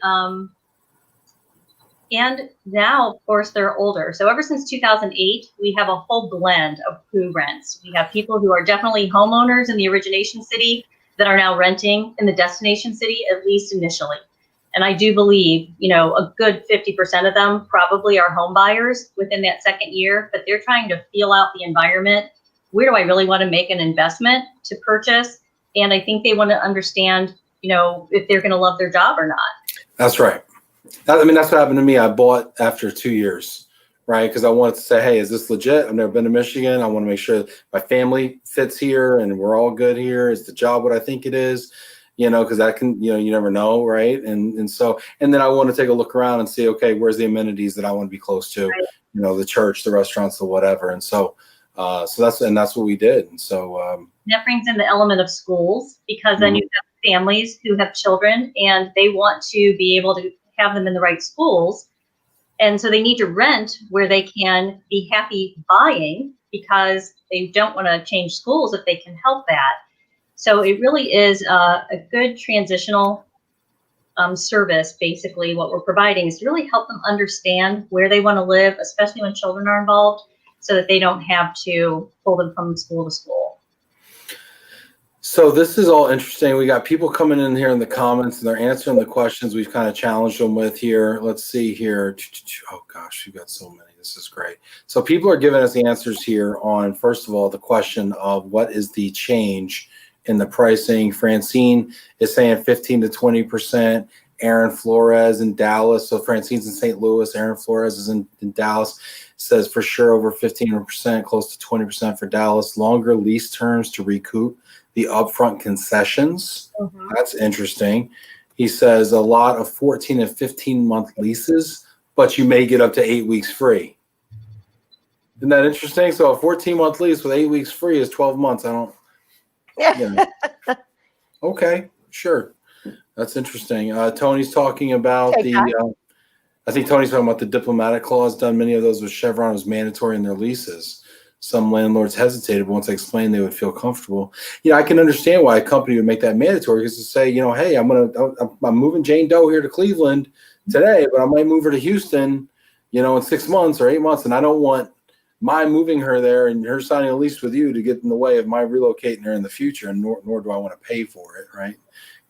and now, of course, they're older. So ever since 2008, we have a whole blend of who rents. We have people who are definitely homeowners in the origination city that are now renting in the destination city, at least initially. And I do believe, a good 50% of them probably are home buyers within that second year, but they're trying to feel out the environment. Where do I really want to make an investment to purchase? And I think they want to understand, if they're going to love their job or not. That's right. That's what happened to me. I bought after 2 years, right? Because I wanted to say, hey, is this legit? I've never been to Michigan. I want to make sure my family fits here and we're all good here. Is the job what I think it is? Because that can, you never know, right? And then I want to take a look around and see, okay, where's the amenities that I want to be close to? Right. The church, the restaurants, the whatever. And so that's what we did. And so that brings in the element of schools, because then you have families who have children and they want to be able to have them in the right schools. And so they need to rent where they can be happy buying, because they don't want to change schools if they can help that. So it really is a good transitional service. Basically, what we're providing is to really help them understand where they want to live, especially when children are involved, so that they don't have to pull them from school to school. So this is all interesting. We got people coming in here in the comments, and they're answering the questions we've kind of challenged them with here. Let's see here. Oh, gosh, we've got so many. This is great. So people are giving us the answers here on, first of all, the question of what is the change in the pricing. Francine is saying 15 to 20%. Aaron Flores in Dallas. So Francine's in St. Louis. Aaron Flores is in Dallas. Says for sure over 15%, close to 20% for Dallas. Longer lease terms to recoup the upfront concessions. That's interesting. He says a lot of 14 and 15-month leases, but you may get up to 8 weeks free. Isn't that interesting? So a 14-month lease with 8 weeks free is 12 months. Okay, sure. That's interesting. Tony's talking about I think Tony's talking about the diplomatic clause. Done many of those with Chevron was mandatory in their leases. some landlords hesitated, but once I explained, they would feel comfortable. I can understand why a company would make that mandatory, because to say, hey, I'm moving Jane Doe here to Cleveland today, but I might move her to Houston, in 6 months or 8 months, and I don't want my moving her there and her signing a lease with you to get in the way of my relocating her in the future, and nor do I want to pay for it, right?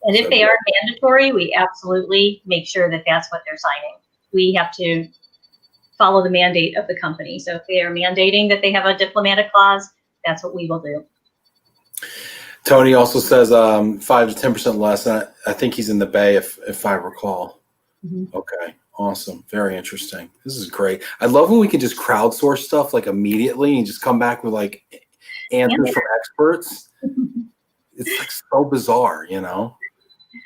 And if they are mandatory, we absolutely make sure that that's what they're signing. We have to follow the mandate of the company. So if they are mandating that they have a diplomatic clause, that's what we will do. Tony also says 5 to 10% less. And I think he's in the Bay, if I recall. Mm-hmm. Okay, awesome. Very interesting. This is great. I love when we can just crowdsource stuff like immediately and just come back with like answers from experts. It's like so bizarre,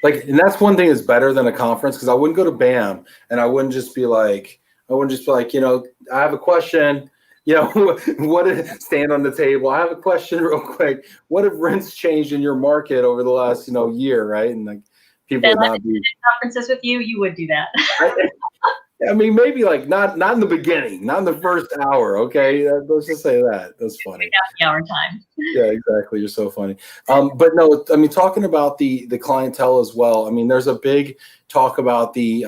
Like, and that's one thing that's better than a conference, because I wouldn't go to BAM and I wouldn't just be like, I have a question, what did stand on the table? I have a question real quick. What have rents changed in your market over the last, year, right? And like people would not be conferences with you, you would do that. I mean, maybe like not in the beginning, not in the first hour. Okay. Let's just say that. That's funny. The hour time. Yeah, exactly. You're so funny. But no, I mean, talking about the clientele as well. I mean, there's a big talk about the,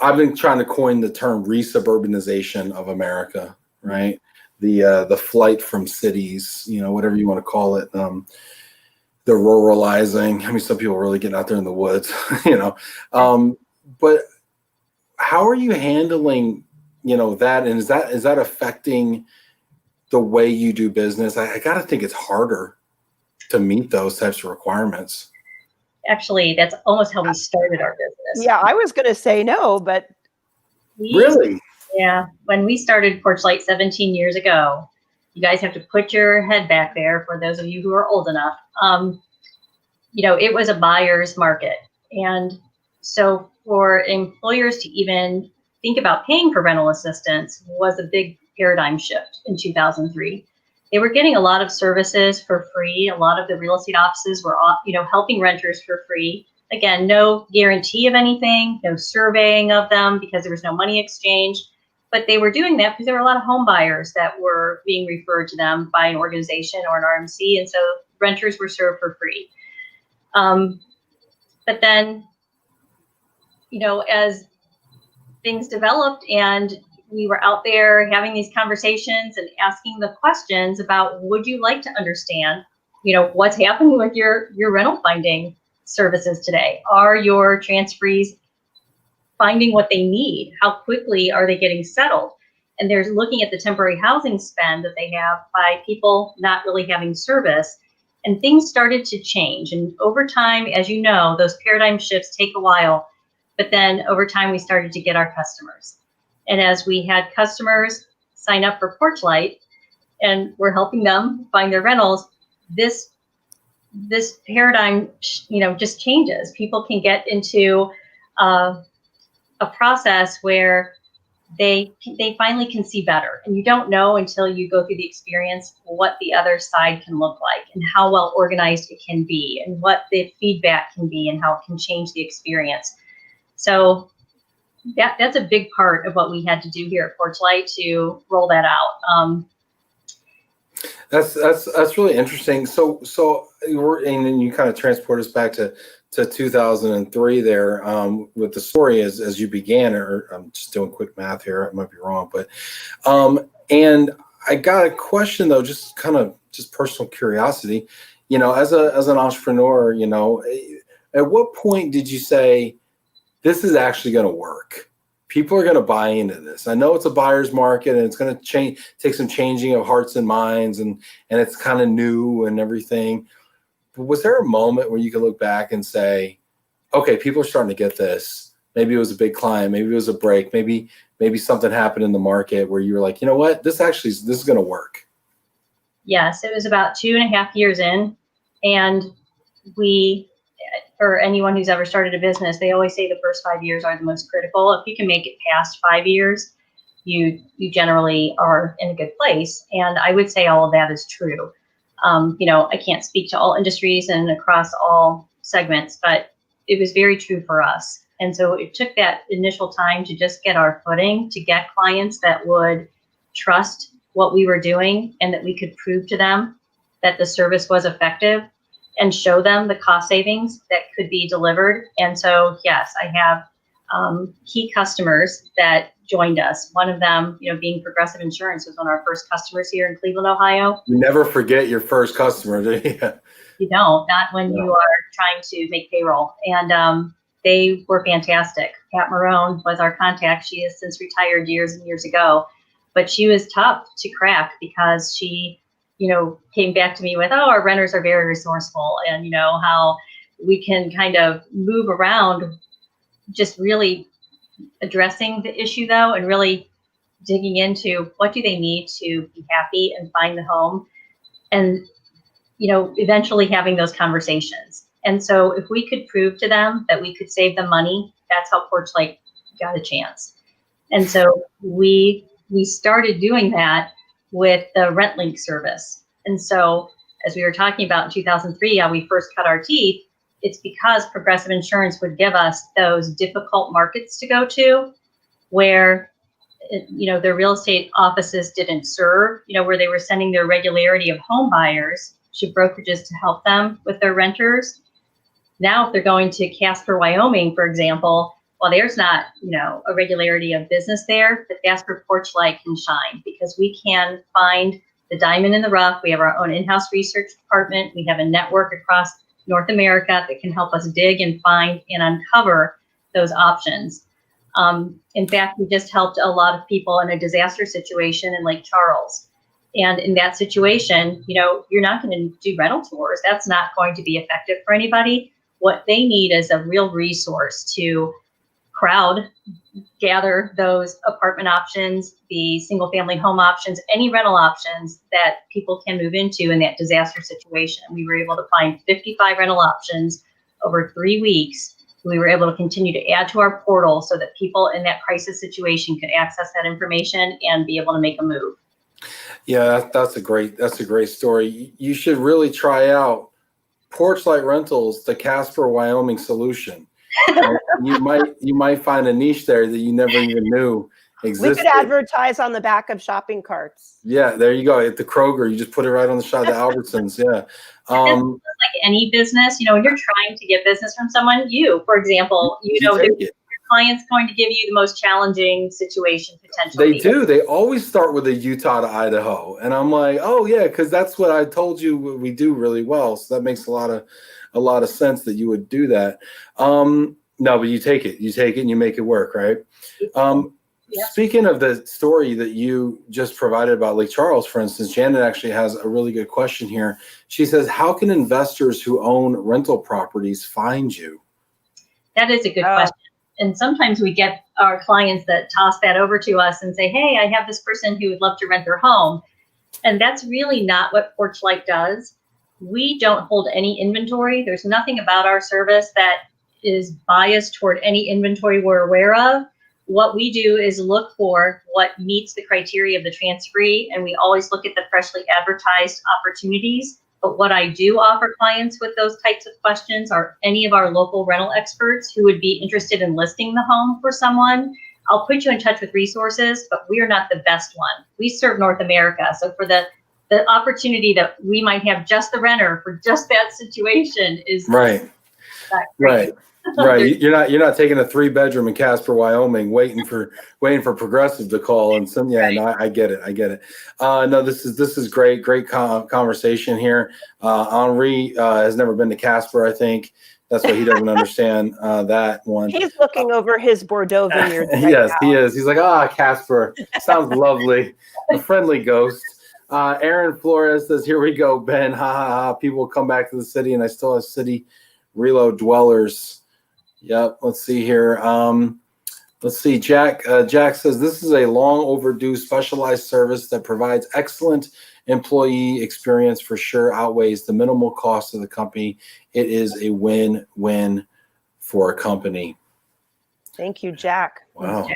I've been trying to coin the term resuburbanization of America, right? The flight from cities, whatever you want to call it, the ruralizing. I mean, some people are really getting out there in the woods, but how are you handling, that? And is that affecting the way you do business? I got to think it's harder to meet those types of requirements. Actually, that's almost how we started our business. Yeah, I was going to say no, but really? Yeah, when we started PorchLight 17 years ago, you guys have to put your head back there for those of you who are old enough. It was a buyer's market. And so for employers to even think about paying for rental assistance was a big paradigm shift in 2003. They were getting a lot of services for free. A lot of the real estate offices were, helping renters for free. Again, no guarantee of anything, no surveying of them because there was no money exchange. But they were doing that because there were a lot of home buyers that were being referred to them by an organization or an RMC. And so renters were served for free. But then, as things developed and we were out there having these conversations and asking the questions about, would you like to understand, what's happening with your rental finding services today? Are your transferees finding what they need? How quickly are they getting settled? And there's looking at the temporary housing spend that they have by people not really having service. And things started to change. And over time, as you know, those paradigm shifts take a while. But then over time, we started to get our customers. And as we had customers sign up for PorchLight and we're helping them find their rentals, this paradigm, just changes. People can get into a process where they finally can see better. And you don't know until you go through the experience what the other side can look like and how well organized it can be and what the feedback can be and how it can change the experience. So that's a big part of what we had to do here at PorchLight to roll that out. That's really interesting. So and then you kind of transport us back to 2003 there with the story as you began, or I'm just doing quick math here. I might be wrong, but and I got a question though, just personal curiosity, as an entrepreneur, at what point did you say, this is actually going to work? People are going to buy into this. I know it's a buyer's market and it's going to take some changing of hearts and minds, and it's kind of new and everything. But was there a moment where you could look back and say, okay, people are starting to get this? Maybe it was a big client, maybe it was a break, maybe something happened in the market where you were like, you know what, this is going to work. Yes, it was about 2.5 years in, and for anyone who's ever started a business, they always say the first 5 years are the most critical. If you can make it past 5 years, you generally are in a good place. And I would say all of that is true. I can't speak to all industries and across all segments, but it was very true for us. And so it took that initial time to just get our footing, to get clients that would trust what we were doing and that we could prove to them that the service was effective and show them the cost savings that could be delivered. And so, yes, I have key customers that joined us. One of them, being Progressive Insurance, was one of our first customers here in Cleveland, Ohio. You never forget your first customer, do you? You don't, not when you are trying to make payroll. And they were fantastic. Pat Marone was our contact. She has since retired years and years ago, but she was tough to crack because she, came back to me with, our renters are very resourceful, and how we can kind of move around, just really addressing the issue though, and really digging into what do they need to be happy and find the home, and eventually having those conversations. And so if we could prove to them that we could save them money, that's how PorchLight got a chance. And so we started doing that with the RentLink service. And so as we were talking about in 2003, how we first cut our teeth, it's because Progressive Insurance would give us those difficult markets to go to where, their real estate offices didn't serve, where they were sending their regularity of home buyers to brokerages to help them with their renters. Now, if they're going to Casper, Wyoming, for example, well, there's not, a regularity of business there, but that's where PorchLight can shine, because we can find the diamond in the rough. We have our own in-house research department. We have a network across North America that can help us dig and find and uncover those options. In fact, we just helped a lot of people in a disaster situation in Lake Charles. And in that situation, you're not going to do rental tours. That's not going to be effective for anybody. What they need is a real resource to crowd gather those apartment options, the single family home options, any rental options that people can move into in that disaster situation. We were able to find 55 rental options over 3 weeks. We were able to continue to add to our portal so that people in that crisis situation could access that information and be able to make a move. Yeah, that's a great story. You should really try out PorchLight Rentals, the Casper, Wyoming solution. You might find a niche there that you never even knew existed. We could advertise on the back of shopping carts. Yeah, there you go. At the Kroger, you just put it right on the side of the Albertsons. Yeah. Like any business, when you're trying to get business from someone, for example, your client's going to give you the most challenging situation potentially. They do. They always start with a Utah to Idaho, and I'm like, oh yeah, because that's what I told you we do really well. So that makes a lot of sense that you would do that. No, but you take it and you make it work, right? Yep. Speaking of the story that you just provided about Lake Charles, for instance, Janet actually has a really good question here. She says, how can investors who own rental properties find you? That is a good question. And sometimes we get our clients that toss that over to us and say, hey, I have this person who would love to rent their home. And that's really not what PorchLight does. We don't hold any inventory. There's nothing about our service that is biased toward any inventory we're aware of. What we do is look for what meets the criteria of the transferee, and we always look at the freshly advertised opportunities. But what I do offer clients with those types of questions are any of our local rental experts who would be interested in listing the home for someone. I'll put you in touch with resources, but we are not the best one. We serve North America. So for the opportunity that we might have just the renter for just that situation is right. Right. You're not taking a 3-bedroom in Casper, Wyoming, waiting for Progressive to call and some. Yeah, no, I get it. No, this is great conversation here. Henri has never been to Casper. I think that's why he doesn't understand that one. He's looking over his Bordeaux vineyard. Yes, now. He is. He's like, Casper sounds lovely, a friendly ghost. Aaron Flores says, "Here we go, Ben. Ha ha ha. People come back to the city, and I still have city relo dwellers." Yep. Let's see here. Let's see. Jack says, this is a long overdue specialized service that provides excellent employee experience for sure outweighs the minimal cost of the company. It is a win-win for a company. Thank you, Jack. Wow.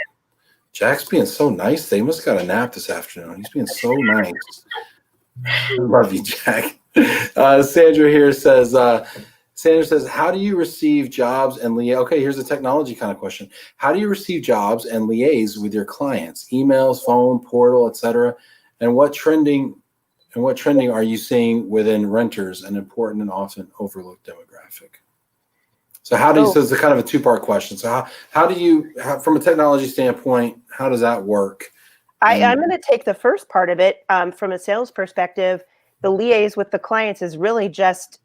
Jack's being so nice today. He must have got a nap this afternoon. He's being so nice. I love you, Jack. Sandra here says, Sandra says, how do you receive jobs and liaise? Okay, here's a technology kind of question. How do you receive jobs and liaise with your clients? Emails, phone, portal, etc. And what trending are you seeing within renters, an important and often overlooked demographic? So so it's a kind of a two-part question. So how do you, from a technology standpoint, how does that work? I'm going to take the first part of it. From a sales perspective, the liaise with the clients is really just,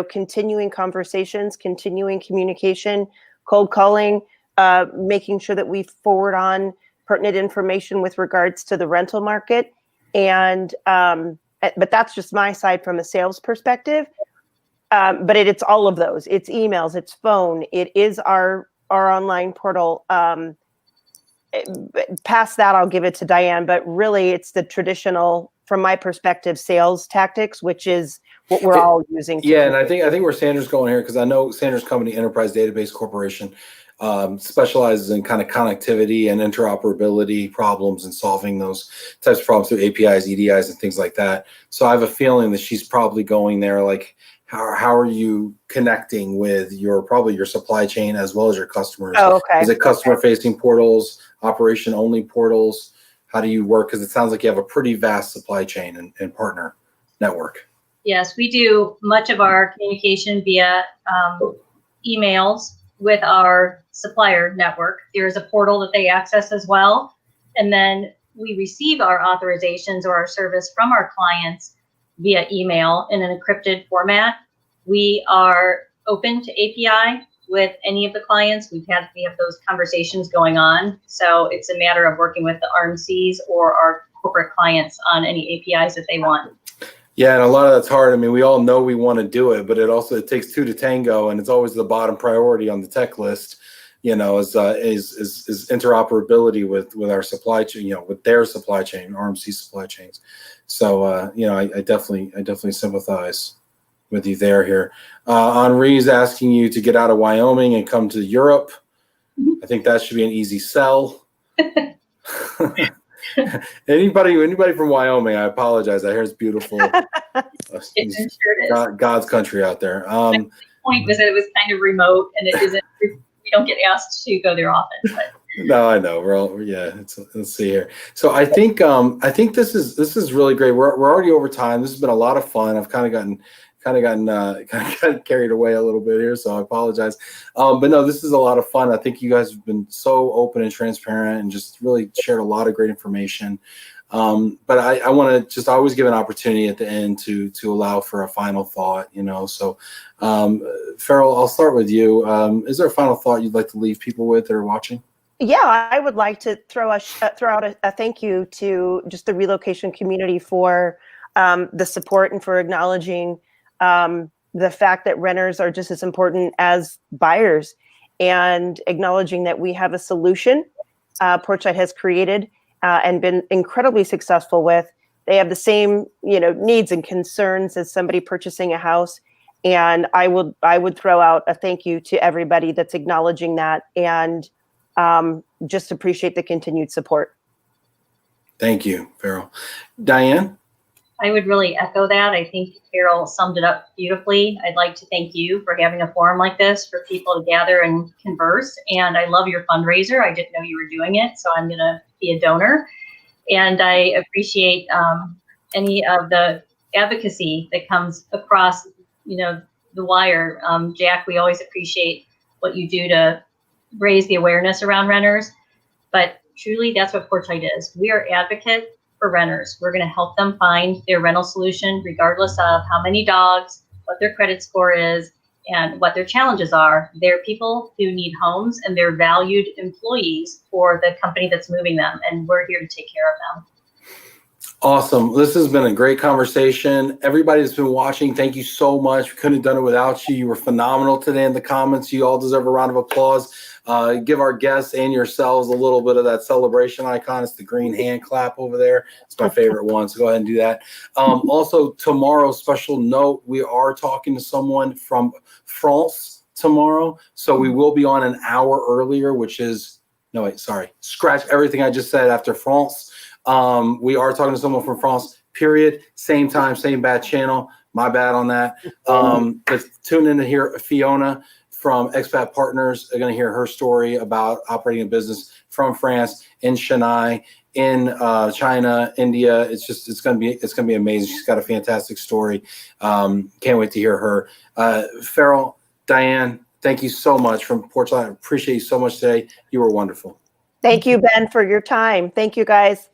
continuing conversations, continuing communication, cold calling, making sure that we forward on pertinent information with regards to the rental market. And, but that's just my side from a sales perspective. But it's all of those. It's emails, it's phone, it is our online portal. Past that, I'll give it to Diane, but really it's the traditional, from my perspective, sales tactics, which is what we're all using. And I think where Sandra's going here, because I know Sandra's company, Enterprise Database Corporation, specializes in kind of connectivity and interoperability problems and solving those types of problems through APIs, EDIs, and things like that. So I have a feeling that she's probably going there, like, how are you connecting with probably your supply chain as well as your customers? Oh, okay. Is it customer facing portals, operation only portals? How do you work? Because it sounds like you have a pretty vast supply chain and partner network. Yes, we do much of our communication via emails with our supplier network. There's a portal that they access as well. And then we receive our authorizations or our service from our clients via email in an encrypted format. We are open to API with any of the clients. We have those conversations going on. So it's a matter of working with the RMCs or our corporate clients on any APIs that they want. Yeah, and a lot of that's hard. I mean, we all know we want to do it, but it takes two to tango, and it's always the bottom priority on the tech list. Is interoperability with our supply chain, with their supply chain, RMC supply chains. So I definitely sympathize with you here. Henri's asking you to get out of Wyoming and come to Europe. I think that should be an easy sell. Anybody from Wyoming, I apologize. I hear it's beautiful. God's country out there. The point was that it was kind of remote, and it isn't. We don't get asked to go there often. But. No, I know. Let's see here. So I think this is really great. We're already over time. This has been a lot of fun. I've kind of gotten carried away a little bit here, so I apologize. But no, this is a lot of fun. I think you guys have been so open and transparent and just really shared a lot of great information. But I want to just always give an opportunity at the end to allow for a final thought, So Farrell, I'll start with you. Is there a final thought you'd like to leave people with that are watching? Yeah, I would like to throw out a thank you to just the relocation community for the support and for acknowledging the fact that renters are just as important as buyers, and acknowledging that we have a solution PorchLight has created and been incredibly successful with. They have the same needs and concerns as somebody purchasing a house, and I would throw out a thank you to everybody that's acknowledging that, and just appreciate the continued support. Thank you, Farrell. Diane? I would really echo that. I think Farrell summed it up beautifully. I'd like to thank you for having a forum like this for people to gather and converse. And I love your fundraiser. I didn't know you were doing it, so I'm going to be a donor. And I appreciate any of the advocacy that comes across, the wire. Jack, we always appreciate what you do to raise the awareness around renters. But truly, that's what PorchLight is. We are advocates for renters. We're going to help them find their rental solution, regardless of how many dogs, what their credit score is, and what their challenges are. They're people who need homes, and they're valued employees for the company that's moving them, and we're here to take care of them. Awesome. This has been a great conversation. Everybody that's been watching, thank you so much. We couldn't have done it without you. You were phenomenal today in the comments. You all deserve a round of applause. Give our guests and yourselves a little bit of that celebration icon. It's the green hand clap over there. It's my favorite one, so go ahead and do that. Also, tomorrow, special note, we are talking to someone from France tomorrow. So we will be on an hour earlier, scratch everything I just said after France. We are talking to someone from France, period. Same time, same bad channel. My bad on that. But tune in to hear Fiona from Expat Partners. Are going to hear her story about operating a business from France in Chennai. in China, India. It's gonna be amazing. She's got a fantastic story. Can't wait to hear her. Farrell, Diane, thank you so much from PorchLight. I appreciate you so much today. You were wonderful. Thank you, Ben, for your time. Thank you, guys.